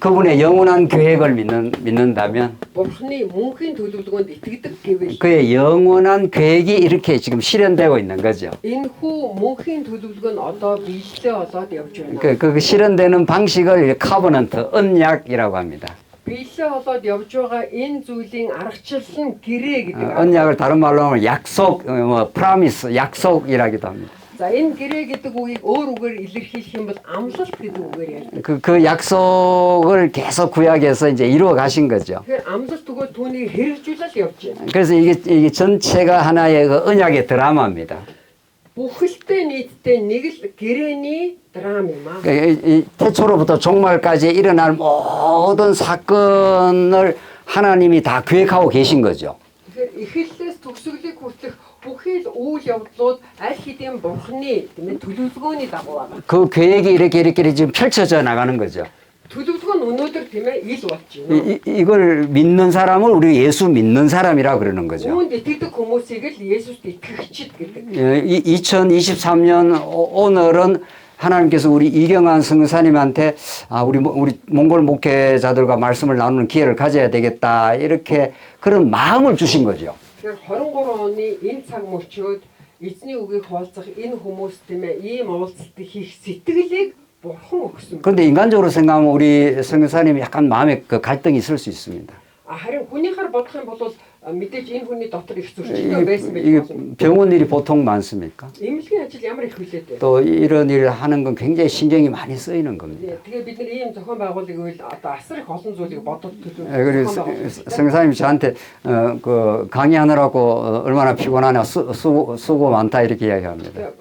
그분의 영원한 계획을 믿는다면 Бурхны мөнхийн төлөвлөгөөнд итгэдэг гэвэл 그의 영원한 계획이 이렇게 지금 실현되고 있는 거죠. энэ хүү мөнхийн төлөвлөгөө нь одоо биелэлээ болоод явж байна. 그 실현되는 방식을 카버넌트, 언약이라고 합니다. 비일ээ болоод явж байгаа энэ зүйлийн аргачлал нь гэрээ гэдэг. 언약을 다른 말로 하면 약속, 프라미스, 약속이라기도 합니다. За энэ гэрээ гэдэг үгийг өөр үгээр илэрхийлэх юм бол амлалт гэдэг үгээр ярьдаг. 그 약속을 계속 구약에서 이제 이루어 가신 거죠. Тэгэхээр амлалт өгөө түүнийг хэрэгжүүлэл явж байна. 그래서 이게 전체가 하나의 그 언약의 드라마입니다. Бүхэлдээ нийтдээ нэг л гэрээний драм юм аа. 이 태초로부터 종말까지 일어날 모든 사건을 하나님이 다 계획하고 계신 거죠. Тэгэхээр эхлэлээс төгсгөлийг хүртэх бүхий л үйл явдлууд аль хэдийн Бурхны тийм ээ төлөвлөгөөний дагуу байна. 그 계획이 이렇게 지금 펼쳐져 나가는 거죠. төлөвлөгөө нь өнөөдөр тийм ээ ил болж байна. 이걸 믿는 사람을 우리 예수 믿는 사람이라고 그러는 거죠. Үүнд итгэдэг хүмүүсийг л Есүст итгэгчид гэдэг. 2023년 오늘은 하나님께서 우리 이경환 성사님한테 우리 몽골 목회자들과 말씀을 나누는 기회를 가져야 되겠다 이렇게 그런 마음을 주신 거죠. Тэгэхээр 23 оны энэ цаг мөчөөд эзний үгийг хуваалцах энэ хүмүүс тийм ээ ийм уулзалтыг хийх сэтгэлийг Бурхан өгсөн. 그런데 인간적으로 생각하면 우리 성교사님이 약간 마음에 그 갈등이 있을 수 있습니다. харин хүнийхээр бодох юм бол мэдээж энэ хүний дотор их зөрчилтэй байсан байх 이게 болно. 병원 일이 보통 많습니까? Эмнэлгийн ажил ямар их хүлээтэй. 또 이런 일을 하는 건 굉장히 신경이 많이 쓰이는 겁니다. Тэгээ бид нар ийм зохион байгуулалтыг үйл одоо асар их олон зүйлийг бодоод 그래서 성사님이 저한테 그 강의하느라고 얼마나 피곤하냐 수고 많다 이렇게 이야기합니다.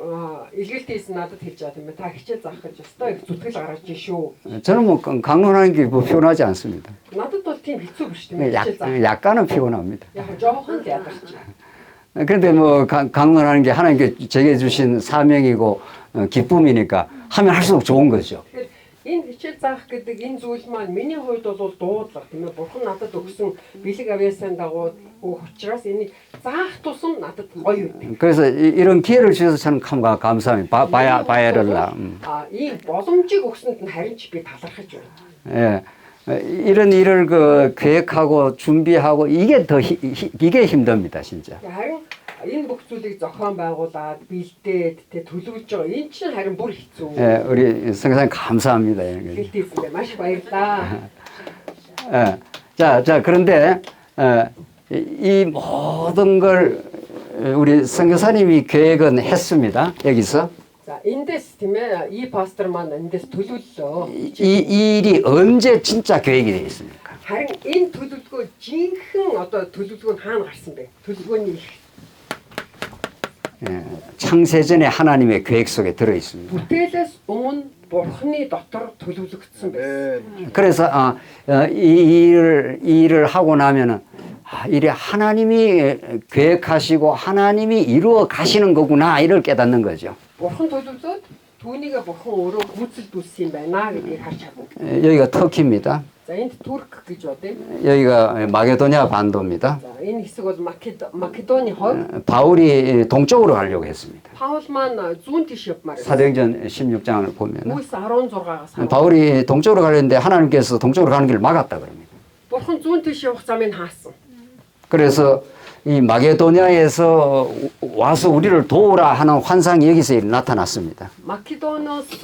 илгэлт хийсэн надад хэлж байгаа тийм ээ. Та хичээл заах гэж өстой их зүтгэл гаргаж шүү. 저는 뭐 강론하는 게 뭐 피곤하지 않습니다. Надад бол тийм хэцүү биш тийм ээ. хичээл заах. 약간은 피곤합니다. Яг жоохон л ядарч. 그런데 뭐 강론하는 게 하나님께 제게 주신 사명이고 기쁨이니까 하면 할수록 좋은 거죠. Энэ хичээл заах гэдэг энэ зүйл маань миний хувьд бол дуудлага тийм ээ. Бурхан надад өгсөн бэлэг авьяасaan дагуу учраас энийг заах тусам надад гоё үү. 그래서 이런 기회를 주셔서 저는 참 감사합니다. 바야를라. 이 боломжийг өгсөнд нь харин ч би талархаж байна. 예. 이런 일을 그 계획하고 준비하고 이게 이게 힘듭니다, 진짜. харин энэ бүх зүйлийг зохион байгуулад бэлдээд төлөвлөж байгаа. Энэ чинь харин бүр хэцүү. 예, 우리 성사님 감사합니다. хэлтийсэндээ маш баярлаа. 예. 자, 그런데 이 모든 걸 우리 선교사님이 계획은 했습니다. 여기서. 자, 인데스 팀에 이 파스터만 인데스 төлөвлөө. 이 일이 언제 진짜 계획이 되어 있습니까? харин энэ төлөвлөгөө жинхэнэ одоо төлөвлөгөө нь хаана гарсан бэ? төлөвлөгөөний 예, 창세전에 하나님의 계획 속에 들어 있습니다. бүтээлээс өмнө Бурхны дотор төлөвлөгдсөн байсан. 그래서 이 일을 하고 나면은 이래 하나님이 계획하시고 하나님이 이루어 가시는 거구나 이를 깨닫는 거죠. Бурхан төлөвлөөд түүнийг Бурхан өөрөө гүйцэлдүүлсэн юм байна гэдгийг харж чадна. 여기가 터키입니다. За энд Турк гэж бодъё. 여기가 마게도냐 반도입니다. За энэ хэсэг бол Македоны хойд. 바울이 동쪽으로 가려고 했습니다. Паул маань зүүн тийш явмаар. 사도행전 16장을 보면 Үлс 16-аас 바울이 동쪽으로 가려는데 하나님께서 동쪽으로 가는 길을 막았다 그럽니다. Бурхан зүүн тийш явах замыг хаасан. 그래서 이 마게도냐에서 와서 우리를 도우라 하는 환상이 여기서 나타났습니다. Македоноос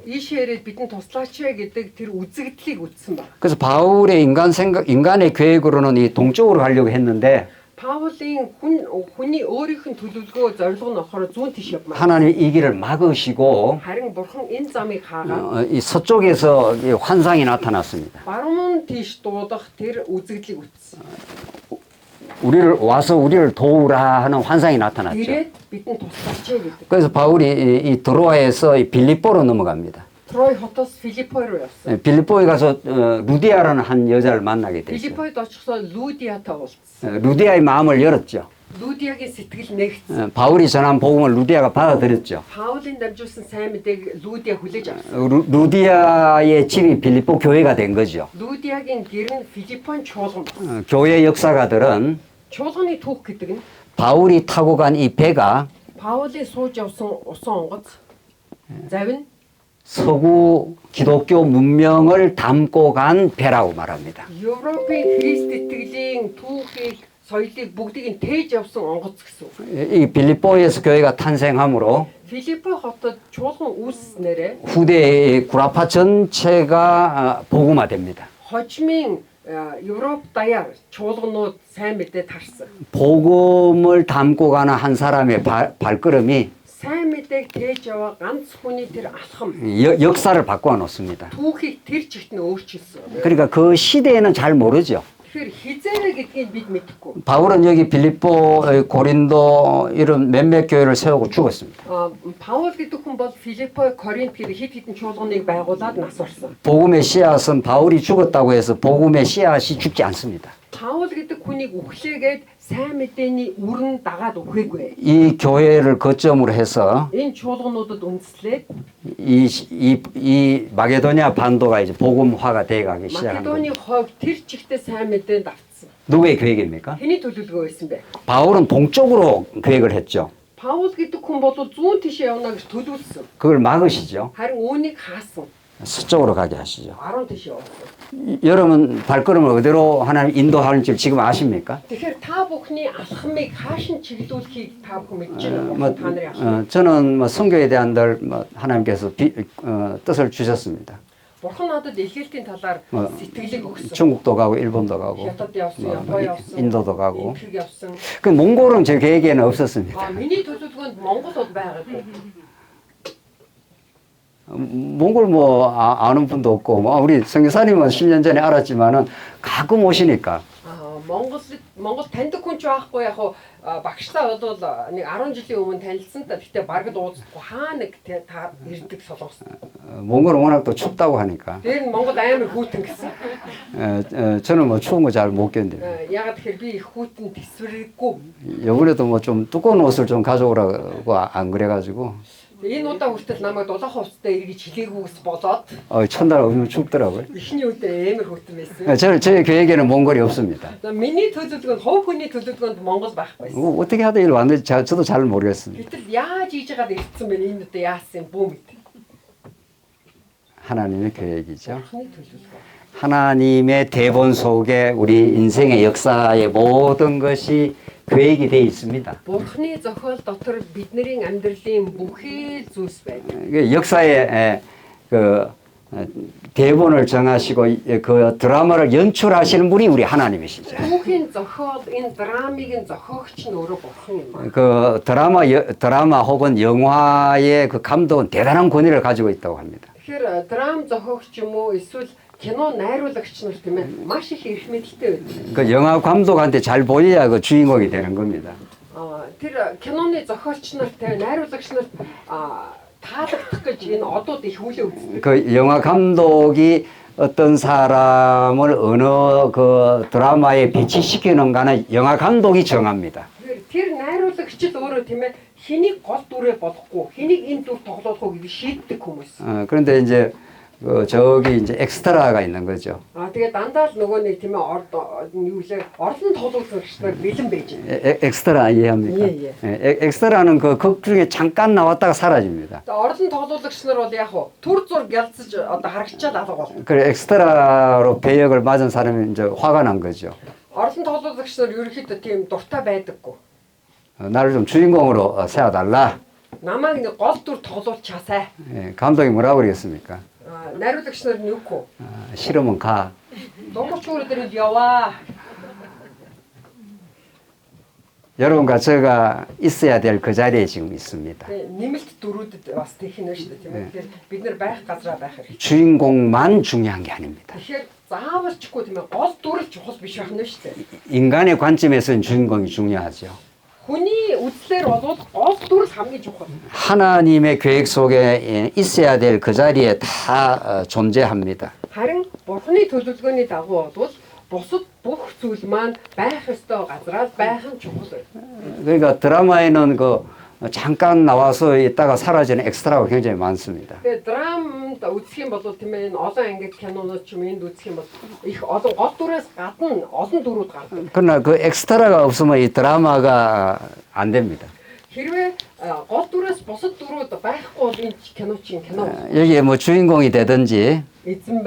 ийшээрээ бидэнд туслаач гэдэг тэр үзэгдлийг үзсэн байна. 그래서 바울의 인간의 계획으로는 이 동쪽으로 가려고 했는데 Паулын хүний өөрийнх нь төлөвлөгөө зорилго нь болохоор зүүн тийш явмаар. 하나님 이 길을 막으시고 Харин Бурхан энэ замыг хаагаад 이 서쪽에서 이 환상이 나타났습니다. баруун тийш дуудах тэр үзэгдлийг үзсэн. 우리를 도우라 하는 환상이 나타났죠. Ирээд бидэнд туслаач гэдэг. 그래서 바울이 이 드로아에서 이 빌립보로 넘어갑니다. Трой хотоос Филиппой руу явсан. 빌립보에 가서 루디아라는 한 여자를 만나게 됐어요. Филиппойд очихсоо Лудиатай уулзсан. 루디아의 마음을 열었죠. Лудиагийн сэтгэл нэгсэн. 바울이 전한 복음을 루디아가 받아들였죠. Paulын дамжуулсан сайн мэдээг Лудиа хүлээж авсан. 루디아의 집이 빌립보 교회가 된 거죠. Лудиагийн гэр нь Филиппон чуулган болсон. 교회 역사가들은 Чуулганы түүх гэдэг нь 바울이 타고 간 이 배가 Паулын сууж явсан усан онгоц завин 서구 기독교 문명을 담고 간 배라고 말합니다. Европын Христ итгэлийн түүхийг соёлыг бүгдийг нь тээж явсан онгоц гэсэн. 이 빌립보에서 교회가 탄생함으로 Филиппо хотод чуулган үүснээрээ 후대의 구라파 전체가 복음화됩니다. хожмын Европ даяар чуулганууд сайн мэдээ тарсан. 복음을 담고 가는 한 사람의 발걸음이 Сайн мэдээг тээж яваа ганц хүний тэр алхам 역사를 바꿔 놓습니다. түүхийг тэр чигт нь өөрчилсөн. 그러니까 그 시대에는 잘 모르죠. Тэгэхээр хизээрэ гэдгийг бид мэдэхгүй. 바울은 여기 빌립보, 고린도 이런 몇몇 교회를 세우고 죽었습니다. Паул гэдэг хүн бол Филиппо, Коринт гэдэг хэд хэдэн чуулганыг байгуулад нас барсан. 복음의 씨앗은 바울이 죽었다고 해서 복음의 씨앗이 죽지 않습니다. Паул гэдэг хүнийг үхлээгээд сайн мэдээний үрэн дагаад үхээгүй. 이 교회를 거점으로 해서 Энэ чуулгануудад үндэслээд 이 마게도냐 반도가 이제 복음화가 돼가기 시작한 Македоны 겁니다. хойг тэр чигтээ сайн мэдээнд автсан. 누구의 계획입니까? Хэний төлөвлөгөө байсан бэ? 바울은 동쪽으로 계획을 했죠. Паул гэдэг хүн бол зүүн тишээ явна гэж төлөвлөсөн. 그걸 막으시죠. Харин үүнийг хаасан. 서쪽으로 가게 하시죠. 10 тишээ явсан. 여러분 발걸음을 어디로 하나님 인도하는지 지금 아십니까? Тэгэхээр та бүхний алхмыг хаашин чиглүүлэхийг та бүхэн мэдж байна 뭐, уу? Та нарын алхам. 저는 뭐 성교에 대한 하나님께서 뜻을 주셨습니다. Бурхан надад илгээлтийн талаар 뭐, сэтгэлийг өгсөн. 중국도 가고 일본도 가고 Хятад явсан, 뭐, Япон явсан, 인도도 가고. Энэтхэг явсан. 그 몽골은 제 계획에는 없었습니다. Миний төлөвлөгөөнд Монгол бол байгаагүй. 몽골 뭐 아는 분도 없고 뭐 우리 선교사님은 10년 전에 알았지만은 가끔 오시니까 Монгол таньдаг хүн ч байхгүй яг хуу багшлаа бол нэг 10 жилийн өмнө танилцсан та. Гэтэ баргад уулзахгүй хаа нэг та ирдэг солонгос. 몽골은 워낙 또 춥다고 하니까 Тэр нь Монгол амар хүүтэн гэсэн. 저는 뭐 추운 거 잘 못 견뎌요. Ягаад тэгэхээр би их хүүтэн төсвөргөө. 요번에도 뭐 좀 두꺼운 옷을 좀 가져오라고 안 그래가지고 Энэ удаа хүртэл намайг дулаахан хувцастай эргэж хилээгүйс болоод 첫날 엄청 춥더라고요. ихний үедээ амар хүүтэн байсан. 제 계획에는 몽골이 없습니다. Миний төлөвлөгөөнд хувь хүний төлөвлөгөөнд Монгол байхгүй. 어떻게 하다 일 왔는지 저도 잘 모르겠습니다. Гэтэл яаж хийж байгаад ирсэн бэ? Энэ удаа яасан бүү мэд. 하나님의 계획이죠. Бурхны төлөвлөгөө. 하나님의 대본 속에 우리 인생의 역사의 모든 것이 계획이 되어 있습니다. Бурхны зохиол дотор бидний амьдралын бүхий зүйлс байдаг. 역사의 그 대본을 정하시고 그 드라마를 연출하시는 분이 우리 하나님이시죠. Түүхийн зохиол энэ драмыг зохиогч нь өөрөө бурхан юм аа. 그 드라마 혹은 영화의 그 감독은 대단한 권위를 가지고 있다고 합니다. Тэгэхээр драм зохиогч юм уу эсвэл кино найруулагч нар тийм ээ маш их эрх мэдэлтэй байдаг. 그 영화 감독한테 잘 보여야 그 주인공이 되는 겁니다. Тэр киноны зохиолч нарт найруулагч нарт таалагдах гэж энэ одууд их хүлээ үздэг. 그 영화 감독이 어떤 사람을 어느 그 드라마에 배치시키는가는 영화 감독이 정합니다. Тэр найруулагч л өөрөө тийм ээ хэнийг гол дүрээ болохгүй, хэнийг энэ дүр тоглох уу гэж шийддэг хүмүүс. 그런데 이제 저기 이제 엑스트라가 있는 거죠. Тэгээ дандаа л нөгөө нэг тийм ээ юу лээ орлон тоглуулагч нар бэлэн байж байна. 엑스트라 이해합니까? 엑스트라는 그 극 중에 잠깐 나왔다가 사라집니다. Орлон тоглуулагч нар бол яг уу түр зур гялцж одоо харагчаад алга бол. 그래 엑스트라로 배역을 맞은 사람이 이제 화가 난 거죠. Орлон тоглуулагч нар ерөөхдөө тийм дуртай байдаггүй. 나를 좀 주인공으로 세워달라. Намайг нэг гол дүр тоглуулчаасай. 감독이 뭐라고 그러겠습니까? Найруулагч нар нь юу гоо? 싫으면 가. Дунгуйч өөрөөр яваа. 여러분과 제가 있어야 될 그 자리에 지금 있습니다. Нэмэлт дөрүүдэд бас тэгнэ шүү дээ тийм ээ. Тэгэхээр бид нар байх газраа байх хэрэгтэй. 주인공만 중요한 게 아닙니다. Тэгэхээр зааварчгүй тийм ээ гол дүр л чухал биш байх нь шүү дээ. 인간의 관점에서는 주인공이 중요하죠. Хүний үзлээр бол гол дүр л хамгийн чухал. 하나님의 계획 속에 있어야 될 그 자리에 다 존재합니다. Харин Бурхны төлөвлөгөөний дагуу бол бусад бүх зүйл маань байх ёстой газраас байх нь чухал. 그러니까 드라마에는 그 잠깐 나와서 있다가 사라지는 엑스트라가 굉장히 많습니다. Тэгээ драмд үзэх юм бол тийм ээ олон ангид кинонууд ч юм энд үзэх юм бол их олон гол дүрээс гадна олон дүрүүд гардаг. 그러나 그 엑스트라가 없으면 이 드라마가 안 됩니다. Хэрвээ гол дүрээс бусад дүрүүд байхгүй бол энэ кино чинь кино. 여기에 뭐 주인공이 되든지 Эзэн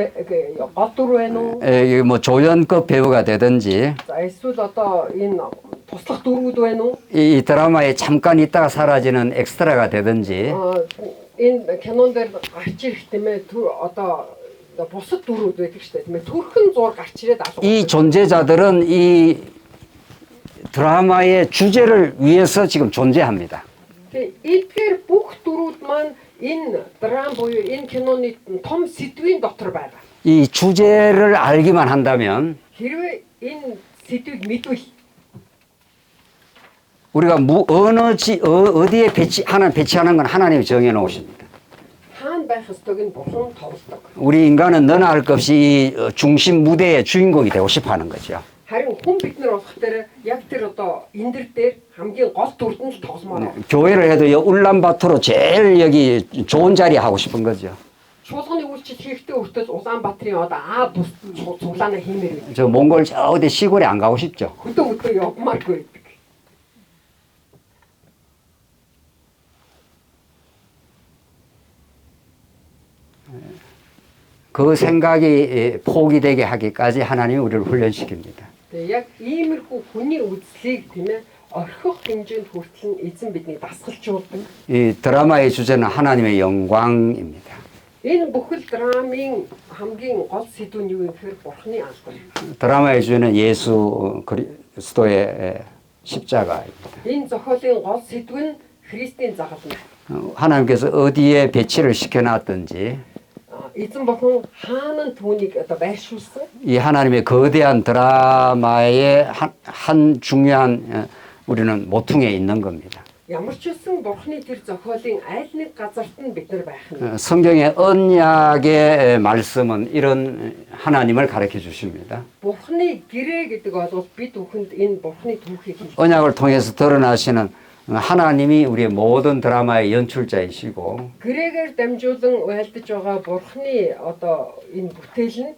гол дүр байна уу? 여기 뭐 조연급 배우가 되든지 За эсвэл одоо энэ туслах дүрүүд байна уу? 이 드라마에 잠깐 있다가 사라지는 엑스트라가 되든지 Энэ кинон дээр гарч ирэх тийм ээ одоо бусад дүрүүд байдаг шүү дээ тийм ээ төрхөн зур гарч ирээд алга. 이 존재자들은 이 드라마의 주제를 위해서 지금 존재합니다. Тэгээ эдгээр бүх дүрүүд маань энэ драм буюу энэ киноны том сэдвийн дотор байгаа. 이 주제를 알기만 한다면 Хэрвээ энэ сэдвийг мэдвэл 우리가 어디에 배치하는 건 하나님이 정해 놓으십니다. хаана байх ёстойг нь бурхан тоглодог. 우리 인간은 너나 할 것 없이 이 중심 무대의 주인공이 되고 싶어 하는 거죠. Харин хүн бид нар болох дээр яг тэр одоо эндэр дээр хамгийн гол дүрд нь л тогломоор. 교회를 해도 울란바토르 제일 여기 좋은 자리 하고 싶은 거죠. Чуулганы үйлчлэл хийхдээ өртөөс Улаанбаатарын одоо бус цуглаана хиймээр байдаг. 저 몽골 저 어디 시골에 안 가고 싶죠. Хөдөө явмааргүй байдаг. 그 생각이 포기되게 하기까지 하나님이 우리를 훈련시킵니다. Яг иймэрхүү хүний үзлийг тийм ээ орхих хэмжээнд хүртэл эзэн биднийг дасгалжуулдаг. 이 드라마의 주제는 하나님의 영광입니다. Энэ бүхэл драмын хамгийн гол сэдв нь юу вэ гэхээр бурхны алдар. 드라마의 주제는 예수 그리스도의 십자가입니다. Энэ зохиолын гол сэдв нь Христийн загалмай. 하나님께서 어디에 배치를 시켜놨든지 Эзэн бурхан хаана түүнийг одоо байршуулсан? 이 하나님의 거대한 드라마의 한 중요한 우리는 모퉁이에 있는 겁니다. Ямар ч үсэн бурхны тэр зохиолын аль нэг газарт нь бид нар байх нь. 성경의 언약의 말씀은 이런 하나님을 가르쳐 주십니다. Бурхны гэрээ гэдэг бол бид бүхэнд энэ бурхны түүхийг хэлж. 언약을 통해서 드러나시는 하나님이 우리의 모든 드라마의 연출자이시고 Гэрээгээр дамжуулан уйлдаж байгаа бурхны одоо энэ бүтээл нь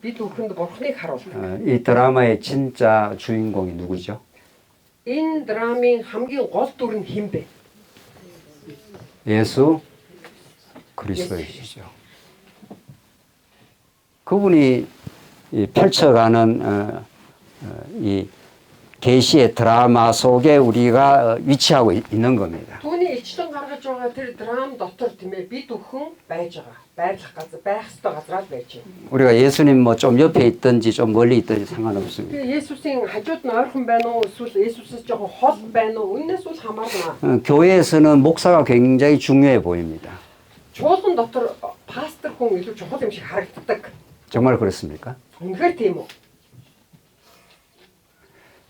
бид бүхэнд бурхныг харуулдаг. 이 드라마의 진짜 주인공이 누구죠? Энэ драмын хамгийн гол дүр нь хэн бэ? 예수 그리스도이시죠. 그분이 펼쳐가는 이 계시의 드라마 속에 우리가 위치하고 있는 겁니다. Түүний ичлэн гаргаж байгаа тэр драм дотор тийм ээ бид бүхэн байж байгаа. Байрлах газар, байх ёстой газраар байж байна. 우리가 예수님 뭐 좀 옆에 있든지 좀 멀리 있든지 상관없습니다. Тэгээ Есүсийн хажууд нь ойрхон байна уу эсвэл Есүсээс жоохон хол байна уу? Үүнээс бол хамаарна. 교회에서는 목사가 굉장히 중요해 보입니다. Чуулган дотор пастор хүн илүү чухал юм шиг харагддаг. 정말 그렇습니까? Үнэхээр тийм үү?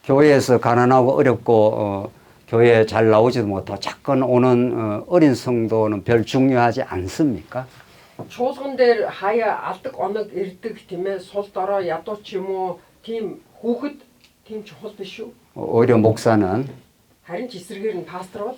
교회에서 가난하고 어렵고 교회에 잘 나오지도 못하고 잠깐 오는 어린 성도는 별 중요하지 않습니까? Чуулган дээр хаяа алдаг оног ирдэг тийм ээ сул дорой ядуу ч юм уу тийм хүүхэд тийм чухал биш үү? 오히려 목사는 Харин ч эсрэгээр нь пастор бол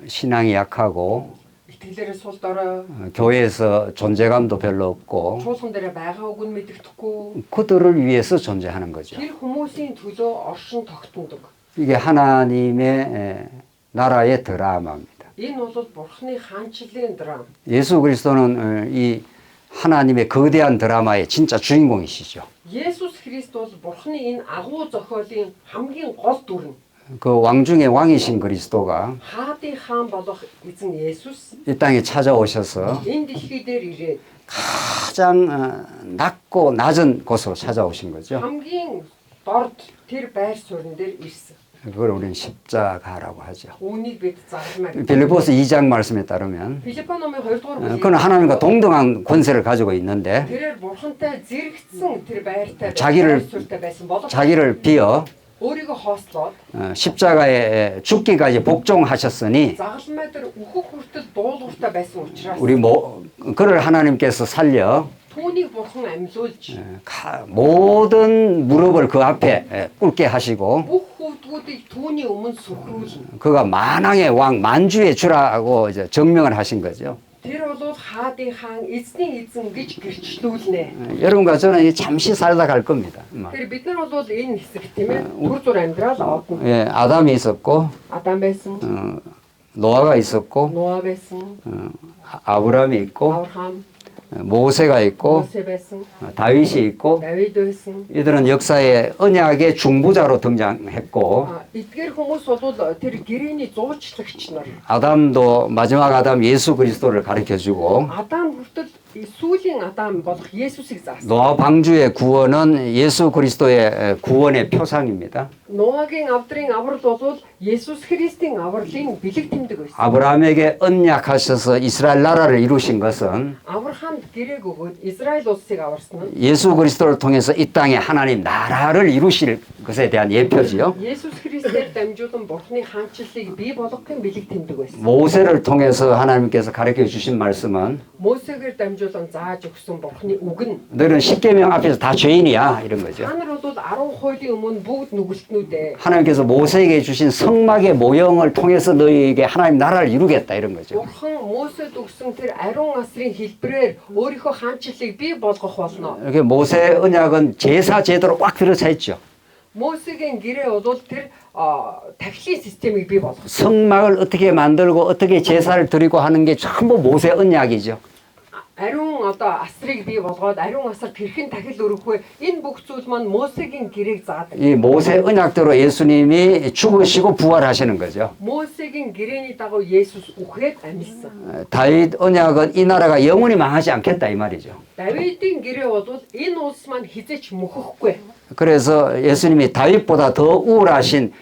신앙이 약하고 итгэлээрээ сул дорой 교회에서 존재감도 별로 없고 чуулган дээр байгаа үг нь мэддэхгүй 그들을 위해서 존재하는 거죠. тэр хүмүүсийн төлөө оршин тогтнодог. 이게 하나님의 나라의 드라마입니다. Энэ бол Бурхны хаанчлалын драм. 예수 그리스도는 이 하나님의 거대한 드라마의 진짜 주인공이시죠. Есүс Христ бол Бурхны энэ агуу зохиолын хамгийн гол дүр нь. 그 왕 중에 왕이신 그리스도가 Хаадын хаан болох эзэн Есүс 이 땅에 찾아오셔서 энэ дэлхий дээр ирээд 가장 낮고 낮은 곳으로 찾아오신 거죠. хамгийн дорд тэр байр суурин дээр ирсэн. 그걸 우리는 십자가라고 하죠. Үүнийг бид зарламаар. 빌립보서 2장 말씀에 따르면 Филиппо номын 2 дугаар 그건 하나님과 동등한 권세를 가지고 있는데 тэрээр бурхантай зэрэгцсэн тэр байртай 자기를- байр суурьтай байсан боловч 자기를 비어 өөрийгөө хоослоод 십자가에 죽기까지 복종하셨으니 загалмай дээр үхэх хүртэл дуулууртай байсан учраас 우리 그를 하나님께서 살려 түүнийг бурхан амьлуулж 모든 무릎을 그 앞에 꿇게 하시고 бүх хөвдгүүдийг түүний өмнө сүрхрүүлнэ. 그가 만왕의 왕 만주의 주라고 이제 증명을 하신 거죠. Тэр бол хаадын хаан эзний эзэн гэж гэрчлүүлнэ. 여러분과 저는 잠시 살다 갈 겁니다. Тэр бид нар бол энэ хэсэг тийм ээ түр зүр амьдрал авна. 예, 아담이 있었고 Адам байсан, 노아가 있었고 Ноа байсан, 아브라함이 있고 Авраам, 모세가 있고 Мосе байсан, 다윗이 있고 Давид байсан. 이들은 역사의 언약의 중보자로 등장했고 Эдгээр хүмүүс бол тэр гэрээний зуучлагч нар. 아담도 마지막 아담 예수 그리스도를 가르쳐주고 Адам хүртэл сүүлийн Адам болох Есүсийг заасан. 노아 방주의 구원은 예수 그리스도의 구원의 표상입니다. Ноагийн авдрын аврал бол Есүс Христийн авралын бэлэг тэмдэг байсан. 아브라함에게 언약하셔서 이스라엘 나라를 이루신 것은 Авраамд гэрээг өгөөд Израиль улсыг аварсан нь 예수 그리스도를 통해서 이 땅에 하나님 나라를 이루실 것에 대한 예표지요. Есүс Христээр дамжуулан Бурхны хаанчлалыг бий болгохын бэлэг тэмдэг байсан. 모세를 통해서 하나님께서 가르쳐 주신 말씀은 Мосегээр дамжуулан зааж өгсөн Бурхны үг нь 너는 십계명 앞에서 다 죄인이야 이런 거죠. та нар бол 10 хуулийн өмнө бүгд нүгэлтнүүд ээ. 하나님께서 모세에게 주신 성막의 모형을 통해서 너희에게 하나님 나라를 이루겠다 이런 거죠. Бурхан Мосед өгсөн тэр ариун асрын хэлбэрээр өөрийнхөө хаанчлалыг бий болгох болно. 이렇게 모세 언약은 제사 제도로 꽉 들어차 있죠. Мосегийн гэрээ бол тэр тахилын системийг бий болгох. 성막을 어떻게 만들고 어떻게 제사를 드리고 하는 게 전부 모세 언약이죠. Ариун асрыг бий болгоод ариун асарт хэрхэн тахил өргөх вэ? Энэ бүх зүйл маань Мосегийн гэрээг заадаг. 이 모세 언약대로 예수님이 죽으시고 부활하시는 거죠. Мосегийн гэрээний дагуу Есүс үхээд амьдсан. 다윗 언약은 이 나라가 영원히 망하지 않겠다 이 말이죠. Давидын гэрээ бол энэ улс маань хизээч мөхөхгүй. 그래서 예수님이 다윗보다 더 우월하신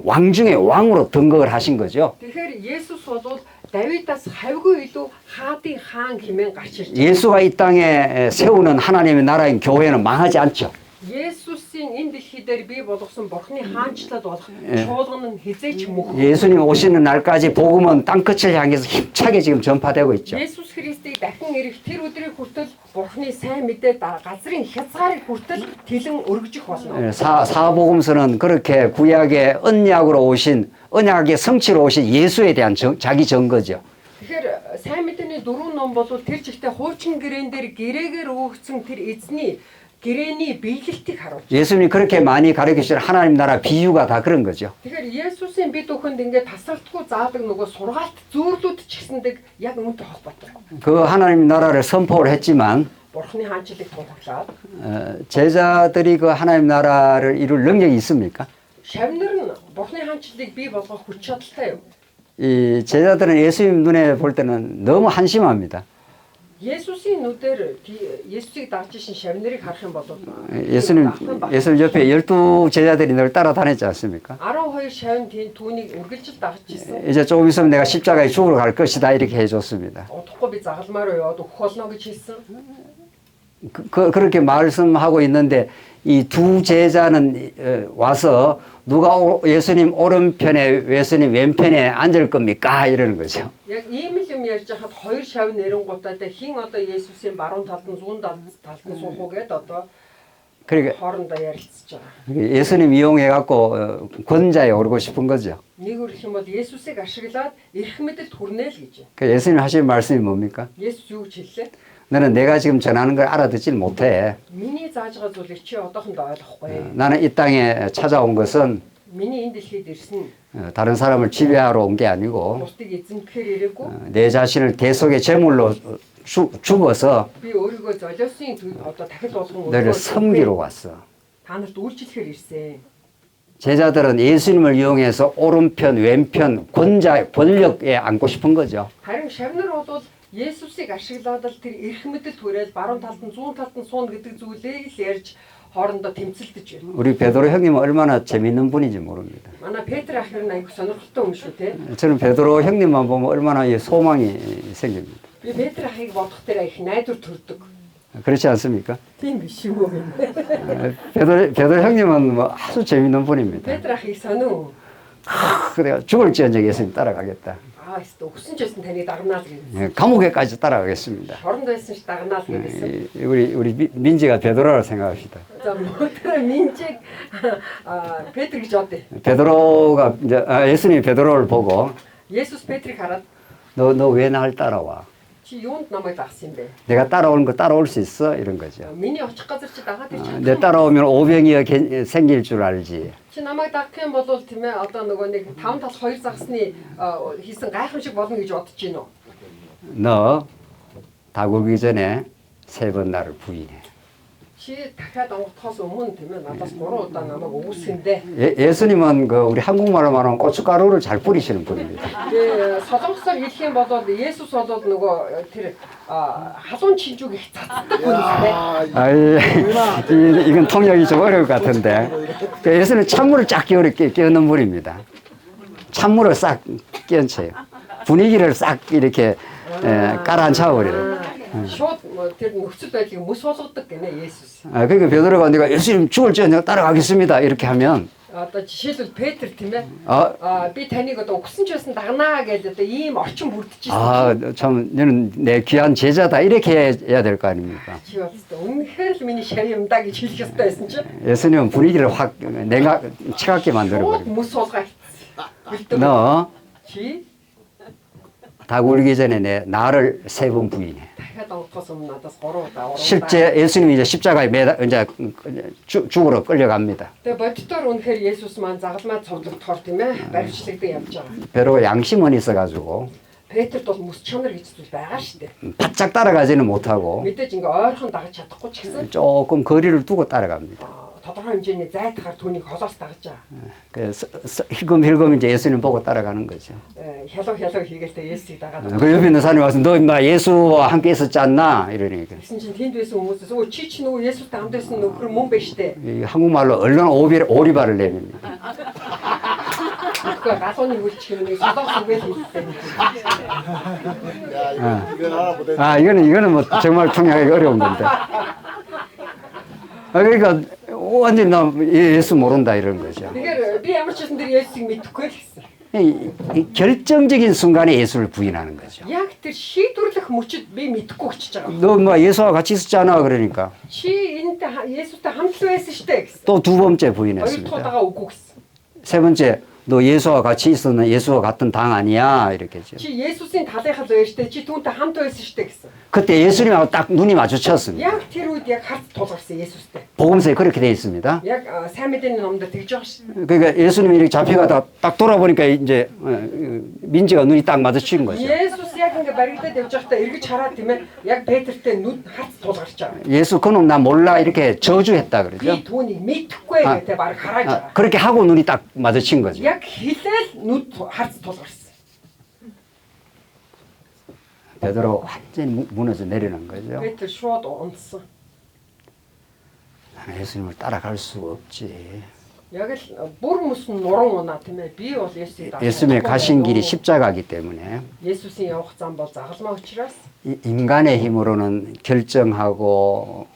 왕 중의 왕으로 등극을 하신 거죠. Тэгэхээр Есүс бол Давидаас хавьгүй илүү хаадын хаан хэмээн гарч ирж. 예수가 이 땅에 세우는 하나님의 나라인 교회는 망하지 않죠. Есүсийн энэ дэлхий дээр бий болгосон Бурхны хаанчлал болох чуулган нь хизээч мөх. 예수님 오시는 날까지 복음은 땅끝을 향해서 힘차게 지금 전파되고 있죠. Есүс Христийг дахин ирэх тэр өдрийг хүртэл Бурхны сайн мэдээ газрын хязгаарыг хүртэл тэлэн өргөжих болно. 사복음서는 그렇게 구약의 언약으로 오신 언약의 성취로 오신 예수에 대한 자기 증거죠. Тэгэхээр сайн мэдээний дөрвөн ном бол тэр жигтэй хуучин гэрээн дээр гэрээгээр өгөгдсөн тэр эзний гэрээний биелэлтийг харуулж. 예수님이 그렇게 많이 가르치신 하나님 나라 비유가 다 그런 거죠. Тэгэхээр Есүсийн бид бүхэнд ингээд тасралтгүй заадаг нөгөө сургаалт зөөрлүүд ч гэсэндэг яг үүнтэй холбоотой. 그 하나님 나라를 선포를 했지만 Бурхны хаанчлалыг тунхаглаад 제자들이 그 하나님 나라를 이룰 능력이 있습니까? шавнар нь бурхны хаанчлалыг бий болгох хүч чадалтай юу? 이 제자들은 예수님 눈에 볼 때는 너무 한심합니다. 예수스ийн нүдээр Есүсийг дагж ишин шавнырыг харах юм бол 예수님 옆에 12 제자들이 늘 따라다녔지 않습니까? 12 шавн түүнийг үргэлжил дагж ирсэн. 이제 조금 있으면 내가 십자가에 죽으러 갈 것이다 이렇게 해줬습니다. Удахгүй би загалмаар яваад өгөх болно гэж хэлсэн. 그렇게 말씀하고 있는데 이 두 제자는 와서 누가 예수님 오른편에 예수님 왼편에 앉을 겁니까? 이러는 거죠. Яг ийм л юм ярьж хахад хоёр шавн нэрэнгуудаа хин одоо Есүсийн баруун талд нь зүүн талд нь суух уу гэд одоо 그러니까 хоорондоо ярилцж байгаа. 예수님 이용해 갖고 권자에 오르고 싶은 거죠. Нэгүр их юм бол Есүсийг ашиглаад эрх мэдэлд хүрнэ л гэж. 그 예수님 하신 말씀이 뭡니까? Есүс юу гэж хэллээ? 너는 내가 지금 전하는 걸 알아듣질 못해. Миний зааж байгаа зүйлийг чи одоохондоо ойлгохгүй. 나는 이 땅에 찾아온 것은 Миний энэ дэлхийд ирсэн 다른 사람을 지배하러 온 게 아니고 бусдыг эзэмдэхээр ирээгүй. 내 자신을 대속의 제물로 죽어서 Би өөрийгөө золиосын одоо дахил болгон 너를 섬기러 왔어. та нарт үйлчлэхээр ирсэн. 제자들은 예수님을 이용해서 오른편, 왼편, 권력에 앉고 싶은 거죠. Харин шавнар бол Есүсийг ашиглаад л тэр эрх мэдэлд хүрээл баруун талд нь зүүн талд нь сууна гэдэг зүйлээ л ярьж хоорондоо тэмцэлдэж байна. 우리 베드로 형님은 얼마나 재밌는 분인지 모릅니다. Манай Петр ах нь аяг сонирхолтой хүн шүү те. 저는 베드로 형님만 보면 얼마나 소망이 생깁니다. Би Петр ахыг бодох тэр их найдвар төрдөг. 그렇지 않습니까? Тийм биш юу гэнэ. 베드로 형님은 뭐 아주 재밌는 분입니다. Петр ахыг сонин. 그래가 죽을지언정 예수님 따라가겠다. Аа өстө өгсөн ч гэсэн таныг дагнаа л гэсэн. 감옥에까지 따라가겠습니다. Хоронд байсан ш дагнаа л гэсэн. 우리 민지가 베드로라고 생각합시다. За мөдөр минжиг Петр гэж бодъё. 베드로가 이제 예수님이 베드로를 보고 Есүс Петрийг хараад 너 왜 나를 따라와? чи юунд намайг дагсан юм бэ? 내가 따라오는 거 따라올 수 있어? 이런 거죠. Миний очих газар чи дагаад ирчих. 내 따라오면 오병이어 생길 줄 알지. Чи намайг дагах юм бол тийм ээ одоо нөгөө нэг 5 тал 2 загсны хийсэн гайхамшиг болно гэж бодож байна уу? 너 다굴기 전에 3번 나를 부인해. Чи дахиад онготхоос өмнө тийм ээ надаас 3 удаа намайг өгүүлсэндээ. 예수님은 그 우리 한국말로 말하면 고춧가루를 잘 뿌리시는 분입니다. Тэгээ солонгосоор хэлэх юм бол Есүс бол нөгөө тэр халуун чинжүүг их цацдаг хүн юм байна. 이건 통역이 좀 어려울 것 같은데 예수는 찬물을 쫙 끼얹는 분입니다. 찬물을 싹 끼얹어요. 분위기를 싹 이렇게 깔아앉혀 버려요. Шууд тэр нөхцөл байдлыг мөс болгодог гинэ Есүс. 그러니까 베드로가 내가 예수님 죽을지언정 따라가겠습니다 이렇게 하면 Одоо жишээлбэл Петр тийм ээ. Би таныг одоо өгсөн ч байсан дагнаа гэж одоо ийм орчин бүрдчихсэн. 참 너는 내 귀한 제자다 이렇게 해야 될 거 아닙니까? Чи болтой үнэхээр л миний шав юм да гэж хэлэх ёстой байсан чи. 예수님은 분위기를 확 내가 차갑게 만들어 버려. Мөс болгоо. 너 Чи 다굴기 전에 나를 3번 부인해. дахиад онготхоос өмнө надаас 3 удаа уруу. 실제 예수님이 이제 십자가에 이제 죽으러 끌려갑니다. Тэгээ бодитоор үнэхээр Есүс маань загалмай цовдлогдохоор тийм ээ баримтлагддаг явж байгаа. 베드로가 양심은 있어가지고 Петрт бол мөс чанар гэж зүйл байгаа шүү дээ. 바짝 따라가지는 못하고 Мэдээж ингээ ойрхон дагаж чадахгүй ч гэсэн 조금 거리를 두고 따라갑니다. тодорхой хэмжээний зайтахаар түүнийг холоос дагаж байгаа. 그래서 힐끔힐끔 이제 예수님 보고 따라가는 거죠. Хялуу хийгээл Есүсийг дагаад. 그 옆에 있는 사람이 와서 너 임마 예수와 함께 있었지 않나 이러니까. Гэсэн чинь тэнд байсан хүмүүсээс өө чи нөгөө Есүстэй хамт байсан нөхөр мөн байж тээ. 이 한국말로 얼른 오리발을 내밉니다. 그 가손이 물치는 게 소독 왜 있대. 이거는 뭐 정말 통역하기 어려운 건데. 그러니까 완전 나 예수 모른다 이런 거죠. 이게 비 ямар ч гэсэн тэр Есүсийг мэдэхгүй л гэсэн. 이 결정적인 순간에 예수를 부인하는 거죠. Яг тэр шийдвэрлэх мөчөд би мэдэхгүй очиж байгаа. 너 뭐 예수와 같이 있었잖아 그러니까. Чи энэтэй Есүстэй хамт л байсан штэ гэсэн. 또 두 번째 Хоёр 부인했습니다. дахь удаага үгүй гэсэн. 세 번째 너 예수와 같이 있었는 예수와 같은 당 아니야 이렇게 했죠. Чи Есүсийн талынхаа зөөр штэ чи түүнтэй хамт байсан штэ гэсэн. 그때 예수님하고 딱 눈이 마주쳤습니다. Яг тэр үед яг харц тулгарсан Есүстэй. 복음서에 그렇게 돼 있습니다. Яг сайн мэдээний номдод тэгж байгаа ш. 그러니까 예수님이 이렇게 잡혀가다 딱 돌아보니까 이제 민지가 눈이 딱 마주친 거죠. Есүс яг ингээ баригдаад явж байхдаа эргэж хараад тийм ээ яг Петртэй нүд харц тулгарч байгаа. 예수 그놈 나 몰라 이렇게 저주했다 Би 그러죠. түүнийг мэдэхгүй гэдэг баг хараад байгаа. 그렇게 하고 눈이 딱 마주친 거죠. Яг хэлээл нүд харц тулгарсан. 베드로 완전히 무너져 내리는 거죠. Петр шууд унтсан. 나는 예수님을 따라갈 수가 없지. Яг л бүр мөс нь нуран унаа тийм ээ. Би бол Есүсийг дагах. 예수님의 가신 길이 십자가이기 때문에 Есүсийн явах зам бол загалмаа учраас 인간의 힘으로는 결정하고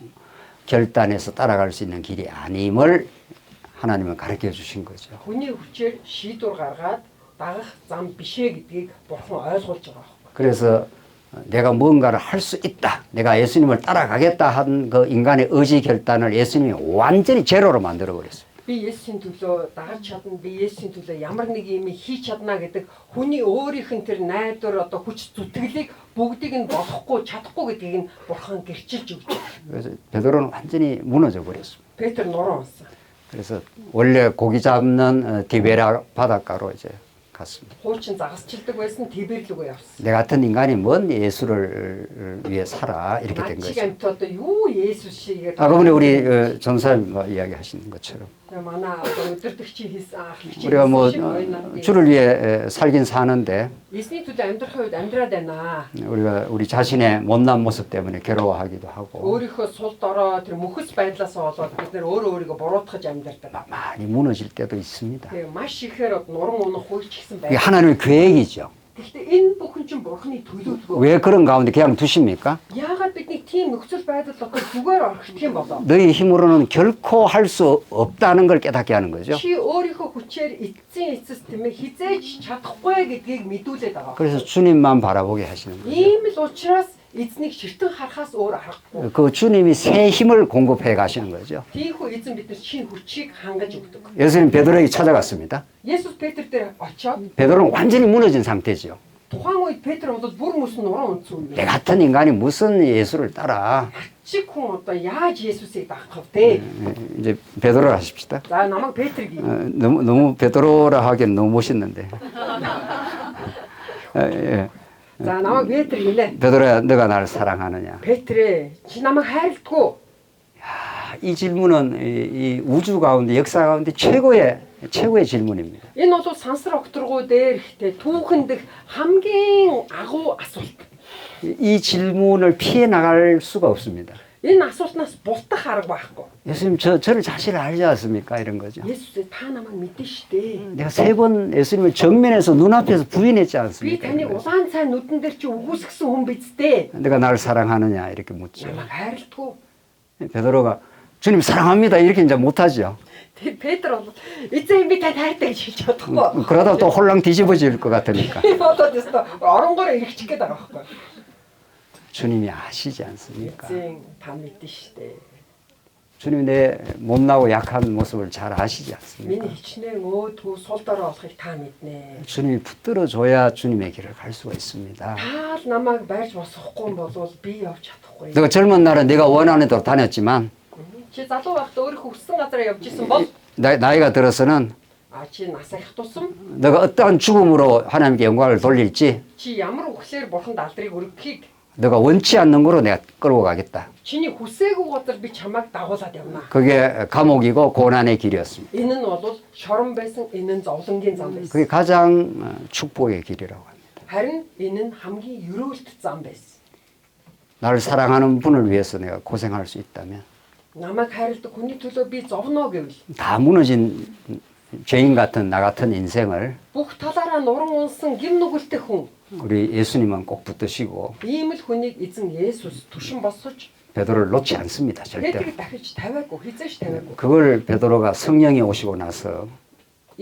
결단해서 따라갈 수 있는 길이 아님을 하나님은 가르쳐 주신 거죠. хүний хүчээр шийдвэр гаргаад дагах зам бишээ гэдгийг бурхан ойлгуулж байгаа. 그래서 내가 뭔가를 할 수 있다. 내가 예수님을 따라가겠다 한 그 인간의 의지 결단을 예수님이 완전히 제로로 만들어 버렸어요. Би Есүсийн төлөө дагаж чадна, би Есүсийн төлөө ямар нэг юм хийж чадна гэдэг хүний өөрийнх нь тэр найдвар одоо хүч зүтгэлийг бүгдийг нь болохгүй, чадахгүй гэдгийг нь бурхан гэрчилж өгч байгаа. 그래서 베드로는 완전히 무너져 버렸습니다. Петр нуран унсан. 그래서 원래 고기 잡는 디베라 바닷가로 이제 갔습니다. Хуучин загасчилдаг байсан Тибер рүүгээ явсан. 내 같은 인간이 뭔 예수를 위해 살아 이렇게 된 Начиг 거죠. амт одоо юу Есүс шигээ. 그분이 우리 전사님 이야기하시는 것처럼 манай одоо өдөртөгчийн хийсэн ахлагчийн 우리가 뭐 шиг ойнаар 주를 위해 살긴 사는데 Есний төлөө амьдрахын үед амьдраад байна. 우리가 우리 자신의 못난 모습 때문에 괴로워하기도 하고 Өөрийнхөө сул дорой тэр мөхөс байдлаасаа болоод бид нэр өөрөө өөрийгөө буруутгаж амьдардаг. 많이 무너질 때도 있습니다. Тэгээ маш ихээр нуран унах хуйч гэсэн 이게 байна. 하나님의 계획이죠. Гэхдээ энэ бүхэн чинь бурхны төлөвлөгөө. 왜 그런 가운데 그냥 두십니까? Яагаад бидний тийм нөхцөл байдал дотор зүгээр орхих юм болоо? 너희 힘으로는 결코 할 수 없다는 걸 깨닫게 하는 거죠. Чи өөрийнхөө хүчээр эцсийн эцэс тийм ээ хизээж чадахгүй гэдгийг мэдүүлээд байгаа. 그래서 주님만 바라보게 하시는 거예요. Ийм л учраас эзнийг ширтэн харахаас өөр аргагүй. 그 주님이 새 힘을 공급해 가시는 거죠. Тийхүү эзэн биднэрт шинэ хүчийг хангаж өгдөг. 예수님 베드로에게 찾아갔습니다. Есүс Петр дээр очоод 베드로는 완전히 무너진 상태죠. тухайн үед Петр бол бүр мөс нуран унтсан 내 юм. 같은 인간이 무슨 예수를 따라 Чиг хүн одоо яаж Есүсийг дагах вэ? 이제 베드로를 하십시다. За намайг Петрийг 너무 베드로라 하기엔 너무 멋있는데. 예. За намайг Петр гинэ. 베드로야, 너가 나를 사랑하느냐? Петрэ чи намайг хайрладгүй. 이 질문은 이 우주 가운데 역사 가운데 최고의 질문입니다. Энэ бол сансар окторгуу дээр ихтэй түүхэн дэх хамгийн агуу асуулт. 이 질문을 피해 나갈 수가 없습니다. Энэ асуултнаас бултах арга байхгүй. 예수님 저를 자신을 알지 않습니까? 이런 거죠. Есүс та намайг мэдэн штэ. 내가 3번 예수님을 정면에서 눈앞에서 부인했지 Би 않습니까? таныг улаан цай нүдэн дээр чи үгүйсгсэн хүн биз дээ. 내가 나를 사랑하느냐 이렇게 묻죠. Намайг хайрладгүй. 베드로가 주님 사랑합니다 이렇게 이제 못하죠. Тэг Петр бол эзэн би тань хайртай гэж хэлж чадахгүй. 그러다 또 홀랑 뒤집어질 것 같으니까. Би бодоод өстө оронгоор ирчих гээд байгаа байхгүй. 주님이 아시지 않습니까? Эзэн та мэдэн штэ. 주님이 내 못나고 약한 모습을 잘 아시지 않습니까? Миний хичнээн өөдгөө сул дорой болохыг та мэднэ. 주님이 붙들어줘야 주님의 길을 갈 수가 있습니다. Та л намайг барьж босгохгүй бол би явж чадахгүй. 내가 젊은 날은 내가 원하는 대로 다녔지만 Чи залуу байхдаа өөрийнхөө хүссэн газараа явж исэн бол 나이가 들어서는 чи нас их тусам 내가 어떠한 죽음으로 하나님께 영광을 돌릴지 чи ямар үхлээр бурханд алдрыг өргөхийг 너가 원치 않는 거로 내가 끌고 가겠다. чиний хүсээгүй газар би чамайг дагуулад явна. 그게 감옥이고 고난의 길이었습니다. Энэ нь бол шорон байсан, энэ нь зовлонгийн зам байсан. 그게 가장 축복의 길이라고 합니다. Харин энэ нь хамгийн өрөөлт зам байсан. 나를 사랑하는 분을 위해서 내가 고생할 수 있다면 Намайг хайрладаг хүний төлөө би зовно гэвэл 다 무너진 죄인 같은 나 같은 인생을 бүх талаараа нуран унсан гим нүгэлтэй хүн 우리 예수님은 꼭 붙드시고 ийм л хүнийг эзэн Есүс түшин босгож 베드로를 놓지 않습니다. 절대로. Петрийг дахиж тавиагүй, хизээш тавиагүй. 그걸 베드로가 성령이 오시고 나서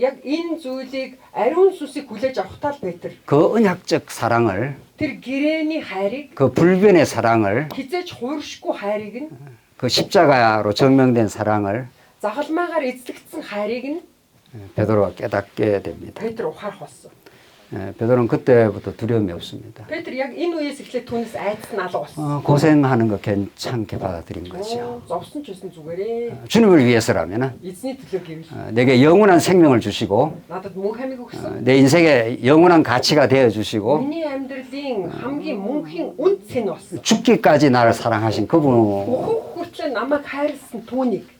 Яг энэ зүйлийг ариун сүсийг хүлээж авахтаа л Петр 그 언약적 사랑을 тэр гэрээний хайрыг 그 불변의 사랑을 хизээж хууршгүй хайрыг нь 그 십자가로 증명된 사랑을 загалмаагаар эзлэгдсэн хайрыг нь 베드로가 깨닫게 됩니다. Петр ухаарах болсон. 베드로는 그때부터 두려움이 없습니다. Петр яг энэ үеэс эхлээд түүнээс айдас нь алга болсон. 고생하는 거 괜찮게 받아들인 거죠. Зовсон ч гэсэн зүгээрээ. 주님을 위해서라면 Эзний төлөө гэвэл 내게 영원한 생명을 주시고 надад мөнх амиг өгсөн. 내 인생의 영원한 가치가 되어 주시고 Миний амьдралын хамгийн мөнхийн үнд цэн болсон. 죽기까지 나를 사랑하신 그분 Өөхөх хүртлээр намайг хайрласан түүнийг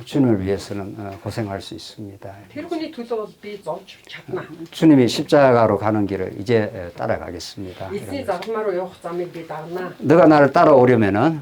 주님을 위해서는 고생할 수 있습니다. тэр хүний төлөө бол би зовж чадна. 주님이 십자가로 가는 길을 이제 따라가겠습니다. Эзний загламаар явах замыг би дагнаа. 너가 나를 따라오려면은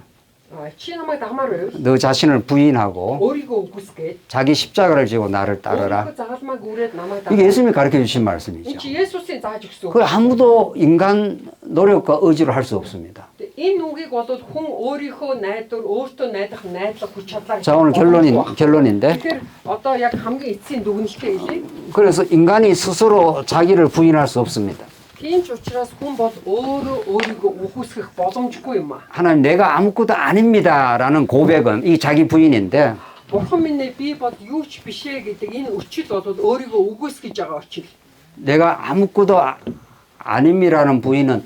Чи намайг дагмаар байвал 너 자신을 부인하고 өөрийгөө үгүйсгээд 자기 십자가를 지고 나를 따르라. өөрийнхөө загалмайг үрээд намайг 이게 дагнаа. 예수님이 가르쳐 주신 Энэ 말씀이죠. чи Есүсийн зааж өгсөн. 그걸 아무도 인간 노력과 의지로 할 수 없습니다. Энэ үгийг бол хүн өөрийнхөө найдвар, өөртөө найдах найдлага хүч чадлаар 자, 오늘 결론인데 Тэгэхээр одоо яг хамгийн эцсийн дүгнэлтээ хэлье. 그래서 인간이 스스로 자기를 부인할 수 없습니다. Тийм ч учраас хүн бол өөрийгөө үхүсгэх боломжгүй юм аа. 하나님 내가 아무것도 아닙니다라는 고백은 이 자기 부인인데 Бурхан минь би бол юу ч биш ээ гэдэг энэ өчил бол өөрийгөө үгүйсгэж байгаа өчил. 내가 아무것도 아닙니다라는 부인은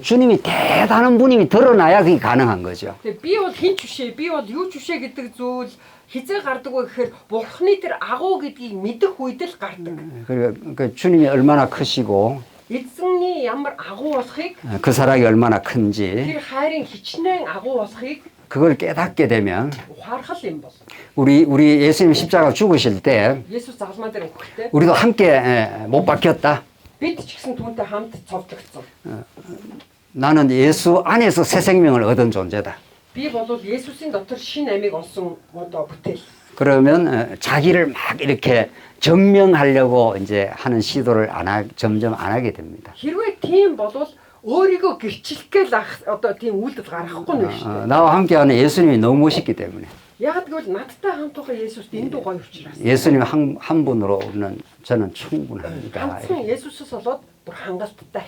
주님이 대단한 분임이 드러나야 그게 가능한 거죠. Тэгээ би бол хин ч биш ээ, би бол юу ч биш ээ гэдэг зүйл хизээ гардаг вэ гэхээр Бурханы тэр агуу гэдгийг мэдэх үед л гардаг. 그러니까 주님이 얼마나 크시고 Эзэнний ямар агуу болохыг 그 사랑이 얼마나 큰지 тэр хайрын хичнээн агуу болохыг 그걸 깨닫게 되면 ухаархал юм бол. 우리 예수님 십자가 죽으실 때 Есүс загламаа дээр өгөхдөө 우리도 함께 못 박혔다. бид ч гэсэн түүнтэй хамт цовдлогдсон. 나는 예수 안에서 새 생명을 얻은 존재다. Би бол Есүсийн дотор шин амийг олсон одоо бүтээл. 그러면 자기를 막 이렇게 증명하려고 이제 하는 시도를 점점 안 하게 됩니다. Хэрвээ тийм болвол өөрийгөө гэрчлэхгээл одоо тийм үйлдэл гаргахгүй нь шүү дээ. 나와 함께하는 예수님이 너무 멋있기 때문에 Яг гэвэл надтай хамт байгаа Есүс дэндүү гоё учраас. 예수님 한 분으로 우리는 저는 충분합니다. Ганцхан Есүсээс болоод бүр хангалттай.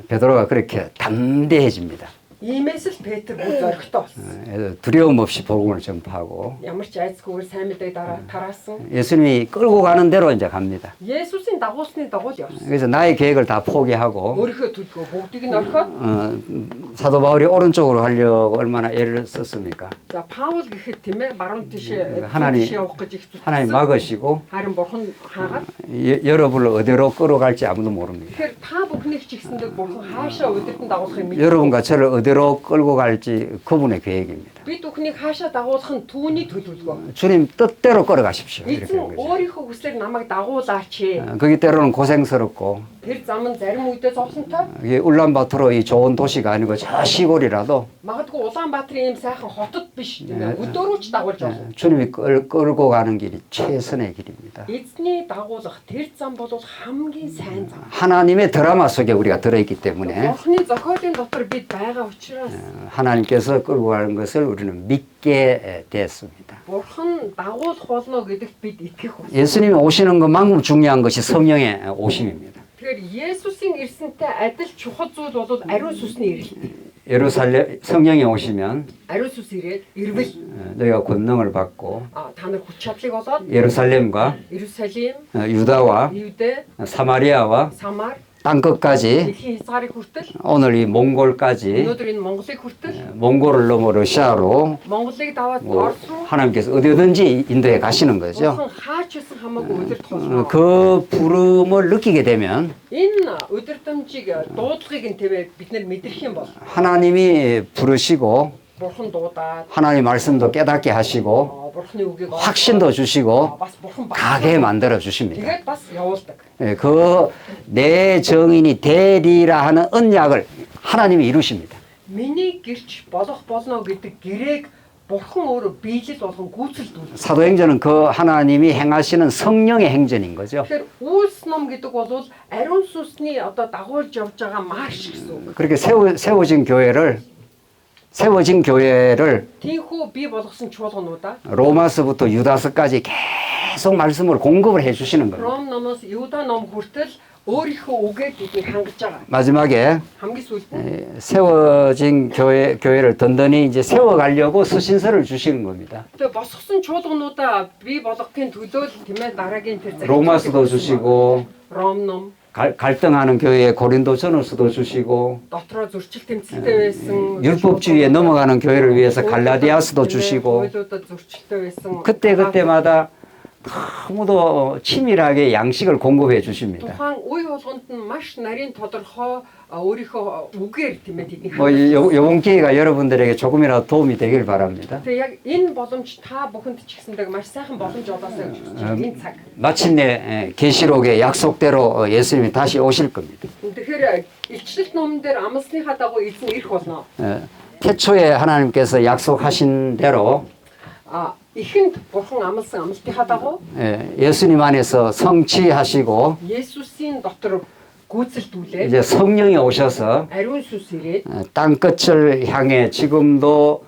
베드로가 그렇게 담대해집니다. Иймээс л Петр бүр зоригтой болсон. 두려움 없이 복음을 전파하고 Ямар ч айцгүйгээр сайн мэдээг тараасан. 예수님이 끌고 가는 대로 이제 갑니다. Есүсийн дагуулсны дагуул явсан. 그래서 나의 계획을 다 포기하고 Өөрийнхөө төлөвөө бүгдийг нь орхиод 사도 바울이 오른쪽으로 가려고 얼마나 애를 썼습니까? за Паул гэхэд тийм ээ баруун тишээ 하나님 явах гэж их 하나님 막으시고 харин бурхан хаагаад 여러분을 어디로 끌어갈지 아무도 모릅니다. тэгэхээр та бүхнийг ч ихсэндээ бурхан хаашаа өдөртөн дагуулахыг мэдээ. 여러분과 저를 어디로 끌고 갈지 그분의 계획입니다. Бид бүхнийг хаашаа дагуулах нь түүний төлөвлөгөө. 주님 뜻대로 끌어가십시오. 이렇게 Эзэн 하는 거죠. өөрийнхөө хүслээр намайг дагуулаач. 거기 때로는 고생스럽고 Тэр зам нь зарим үедээ зовсонтой. 이게 울란바토르 이 좋은 도시가 아니고 저 시골이라도 Магадгүй Улаанбаатарын ийм сайхан хотод биш тийм ээ. Өдөөрөөч дагуулж болно. 주님이 끌고 가는 길이 최선의 길입니다. Эзний дагуулах тэр зам бол хамгийн сайн зам. 하나님의 드라마 속에 우리가 들어있기 때문에 Бурхны зохиолын дотор бид байгаа учраас 하나님께서 끌고 가는 것을 우리는 믿게 됐습니다. Бурхан дагуулах болно гэдэгт бид итгэх байна. 예수님이 오시는 것만큼 중요한 것이 성령의 오심입니다. Тэгэхээр Есүсийн ирсэнтэй адил чухал зүйл бол ариун сүнсний ирэлт. 예루살렘 성령이 오시면 Ариун сүнс ирээд ирвэл 너희가 권능을 받고 та нар хүч чадлыг олоод 예루살렘과 Иерусалим, 유다와 Юдэ, 사마리아와 Самар, 땅 끝까지 дэлхийн хязгаарыг хүртэл 오늘 이 몽골까지 өнөөдөр энэ Монголыг хүртэл 몽골을 넘어 러시아로 Монголыг даваад 뭐 Орос руу 하나님께서 어디든지 인도에 가시는 거죠. Бурхан хаач байсан хамаагүй өдөр тусмаа. 그 부름을 느끼게 되면 Энэ өдөртөмжийг дуудлагыг нь тэмээ бид нар мэдрэх юм бол 하나님이 부르시고 Бурхан дуудаад 하나님 말씀도 깨닫게 하시고 Бурханы үгийг 확신도 주시고 бас Бурхан 가게 만들어 주십니다. тэгээд бас явуулдаг. 그 내 정인이 되리라 하는 언약을 하나님이 이루십니다. Миний гэрч болох болно гэдэг гэрээг Бурхан өөрөө биелэл болгон гүйцэлдүүлдэг. 사도행전은 그 하나님이 행하시는 성령의 행전인 거죠. Тэгэхээр үйлс ном гэдэг бол ариун сүнсний одоо дагуулж явж байгаа марш гэсэн үг. 그렇게 세워진 교회를 Тийхүү бий болгосон чуулгануудаа 로마서부터 유다서까지 계속 말씀을 공급을 해 주시는 겁니다. Ром номоос Юда ном хүртэл өөрийнхөө үгээр бидний хангаж байгаа. 마지막에 хамгийн сүүлд нь 세워진 교회를 든든히 이제 세워가려고 서신서를 주시는 겁니다. тэгээ босгосон чуулгануудаа бий болгохын төлөө тийм ээ дараагийн тэр 로마서도 주시고 Ром ном 갈등하는 교회에 고린도전후서도 주시고 дотроо зөрчил тэмцэлтэй байсан 율법주의에 넘어가는 교회를 위해서 갈라디아서도 주시고 ойлуудад зөрчилтэй байсан 그때마다 너무도 치밀하게 양식을 공급해 주십니다. тухайн үе болгонд нь маш нарийн тодорхой өөрийнхөө үгээр тийм ээ тэдний 뭐 이번 기회가 여러분들에게 조금이라도 도움이 되길 바랍니다. тэгээ яг энэ боломж та бүхэнд ч гэсэндээ маш сайхан боломж болоосаа гэж бодож байна энэ цаг. 마침내 계시록의 약속대로 예수님이 다시 오실 겁니다. Тэгэхээр илчлэлт номон дээр амласныхаа дагуу эзэн ирэх болно. 태초에 하나님께서 약속하신 대로 Ихэнд бурхан амласан амлалтынхаа дагуу 예수님 안에서 성취하시고 Есүсийн дотор гүйцэлдүүлээ. 이제 성령이 오셔서 Ариун сүнс ирээд 땅 끝을 향해 지금도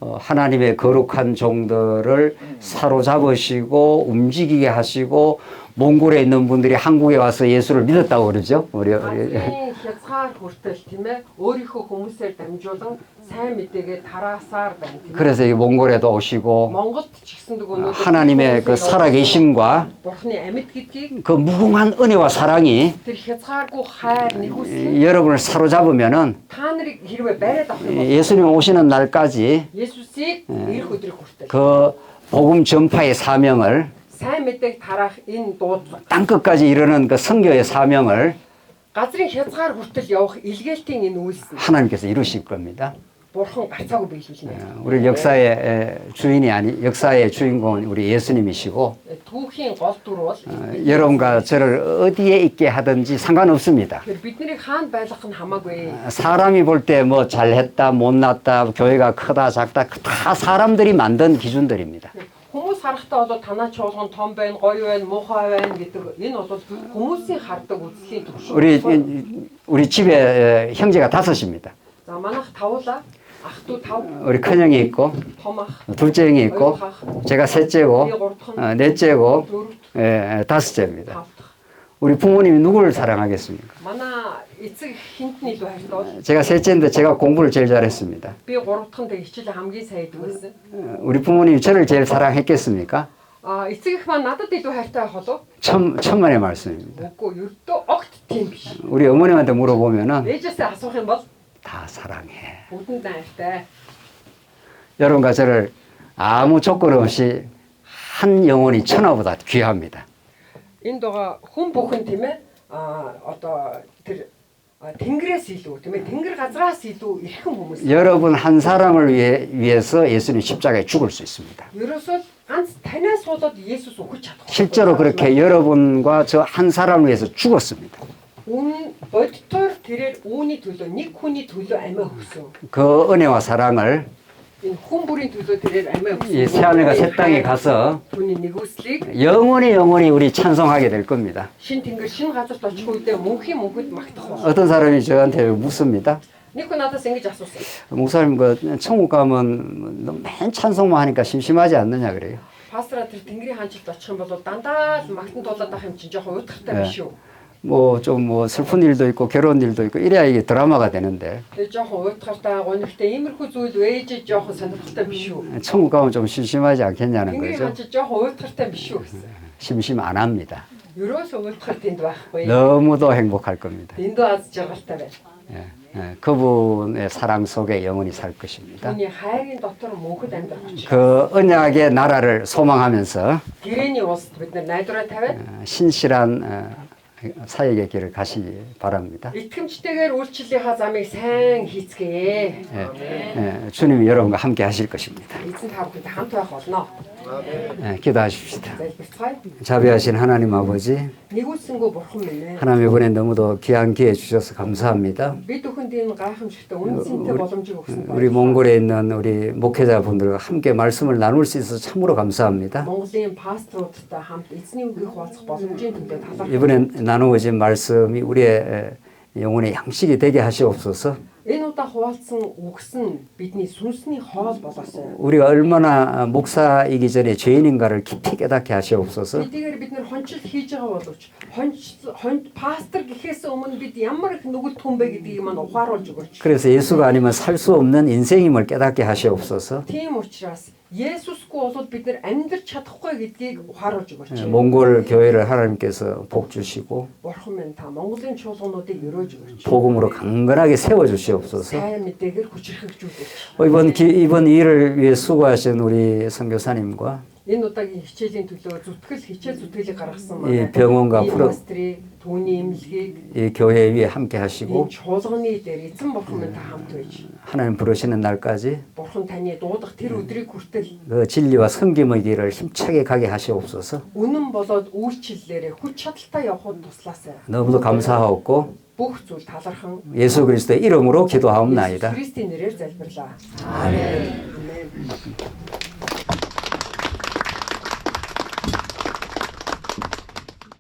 하나님의 거룩한 종들을 사로잡으시고 움직이게 하시고 몽골에 있는 분들이 한국에 와서 예수를 믿었다고 그러죠. хязгаар хүртэл тийм ээ өөрийнхөө хүмүүсээр дамжуулан сайн мэдээгээ тараасаар байна. 그래서 이 몽골에도 오시고 Монголд ч гэсэндээ өнөөдөр 하나님의 그 살아계심과 бурхны амьд гэдгийг 그 무궁한 은혜와 사랑이 тэр хязгааргүй хайр нэгүсэл 여러분을 사로잡으면은 та нарыг хэрвээ бариад авах юм бол 예수님 오시는 날까지 Есүсийг ирэх өдрийг хүртэл 그 복음 전파의 사명을 сайн мэдээг тараах энэ дуудлага 땅 끝까지 이르는 그 선교의 사명을 газрын хязгаар хүртэл явах илгээлтийн энэ үйлс нь 하나님께서 이루실 겁니다. бурхан гарцаагүй биелүүлнэ. 우리 역사의 주인이 아니 역사의 주인공은 우리 예수님이시고 Түүхийн гол дүр бол 여러분과 저를 어디에 있게 하든지 상관없습니다. тэр биднийг хаана байлгах нь хамаагүй. 사람이 볼 때 뭐 잘했다 못났다 교회가 크다 작다 다 사람들이 만든 기준들입니다. Хүмүүс харахтаа бол танаа чуулган том байна, гоё байна, муухай байна гэдэг энэ бол хүмүүсийн хардаг үзлийн төвшин. 우리 집에 형제가 5입니다. За манайх тавуулаа. Ах トゥ 5. 우리 큰형이 있고 Том ах. 둘째 형이 있고 제가 셋째고 넷째고 дөрөвт 5째입니다. тавт. 우리 부모님이 누구를 사랑하겠습니까? Манай эцэг хинт нийлүү хайртай бол 제가 셋째인데 제가 공부를 제일 잘했습니다. би гуравдахын тэг хичээл хамгийн сайн идэг байсан. 우리 부모님이 저를 제일 사랑했겠습니까? Эцэг их маань надад илүү хайртай байх болов? 천만의 말씀입니다. Үгүй ердөө огт тийм биш. 우리 어머님한테 물어보면은 Ээжээсээ асуух юм бол 다 사랑해. бүдэнд хайртай. 여러분과 저를 아무 조건 없이 한 영혼이 천하보다 귀합니다. Энд байгаа хүн бүхэн тийм ээ одоо тэр тэнгэрээс илүү тийм ээ тэнгэр газраас илүү эрхэм хүмүүс. 여러분 한 사람을 위해서 예수님 십자가에 죽을 수 있습니다. Ерөөсөө ганц танаас болоод Есүс өгч чадах. 실제로 그렇게 여러분과 저 한 사람을 위해서 죽었습니다. Үүн бодтоор тэрээр үүний төлөө нэг хүний төлөө амиа өгсөн. 그 은혜와 사랑을 Энэ хүн бүрийн төлөө тэрээр амиа өгсөн. 이 새하늘과 새 땅에 가서 түүний нэгүслийг 영원히 우리 찬송하게 될 겁니다. шин тэнгэр шин газарт очих үедээ мөнхийн мөнхөд магтах болно. 어떤 사람이 저한테 묻습니다. Нэг хүн надаас ингэж асуусан. 목사님 그 천국 가면 맨 찬송만 하니까 심심하지 않느냐 그래요. Пастора тэр тэнгэрийн хаанчлалд очих юм бол дандаа л магтан тулаад ах юм чинь жоохон уйтгартай биш үү? 뭐 좀 뭐 슬픈 일도 있고 괴로운 일도 있고 이래야 이게 드라마가 되는데 Тэгээ жоохон уйтгартай гонигтай иймэрхүү зүйл ээжээ жоохон сонирхолтой биш үү? 천국 가면 좀 심심하지 않겠냐는 Тэнгэрийн 거죠. хаанчлал жоохон уйтгартай биш үү гэсэн. 심심 안 합니다. Ерөөсөө уйтгар тэнд байхгүй. 너무도 행복할 겁니다. Дэндүү аз жаргалтай байна. 그분의 사랑 속에 영원히 살 것입니다. Түүний хайрын дотор мөнхөд амьдрах учраас. 그 언약의 나라를 소망하면서 Гэрээний улсад бид нар найдвараа тавиад 신실한 사역의 길을 가시기 바랍니다. итгэмжтэйгээр үйлчлэлийнхаа замыг сайн хийцгээе. 주님이 여러분과 함께 하실 것입니다. Эзэн та бүхэнд хамт байх болно. 기도하십시다. Залбирцгаая. 자비하신 하나님 아버지, Нэгүүлсэнгөө бурхан минь ээ. 하나님 이번에 너무도 귀한 기회 주셔서 감사합니다. Бид бүхэнд энэ гайхамшигтай үнцэнтэй боломжийг өгсөн 우리 몽골에 있는 우리 목회자분들과 함께 말씀을 나눌 수 있어서 참으로 감사합니다. Монголын пасторуудтай хамт эзний үгийг хуваалцах боломжийн төлөө талархаж 이번에 나누어진 말씀이 우리의 영혼의 양식이 되게 하시옵소서. Энэ удаа хуваалцсан үгс нь бидний сүнсний хоол болоосоо. 우리가 얼마나 목사이기 전에 죄인인가를 깊이 깨닫게 하시옵소서. Эдгээр бид нэр хончил хийж байгаа боловч пастор гэхээс өмнө бид ямар их нүгэлт хүн бэ гэдгийг маань ухааруулж өгөөч. 그래서 예수가 아니면 살 수 없는 인생임을 깨닫게 하시옵소서. Тийм учраас Есүсгүй болоод бид нар амьдрч чадахгүй гэдгийг ухааруулж өгөөч. 몽골 교회를 하나님께서 복 주시고 Бурхан минь та Монголын чуулгануудыг өрөөж өгөөч. 복음으로 강건하게 세워 주시옵소서. Сайн мэдээгээр хүчрхэгжүүлээч. 이번 일을 위해 수고하신 우리 선교사님과 Энэ удаагийн хичээлийн төлөө хичээл зүтгэлийг гаргасан 이 병원과 프로 пастры түүний эмнэлгийг 이 교회 위에 함께 하시고 энэ чуулганы дээр эзэн бурхан минь та хамт байж 하나님 부르시는 날까지 бурхан таны дуудах тэр өдрийг хүртэл 그 진리와 섬김의 길을 힘차게 가게 하시옵소서. үнэн болоод үйлчлэлээрээ хүч чадалтай явахд туслаасай. 너무도 감사하옵고 Бүх зүйл талархан 예수 그리스도의 이름으로 기도하옵나이다. Христийн нэрээр залбирлаа. Амен.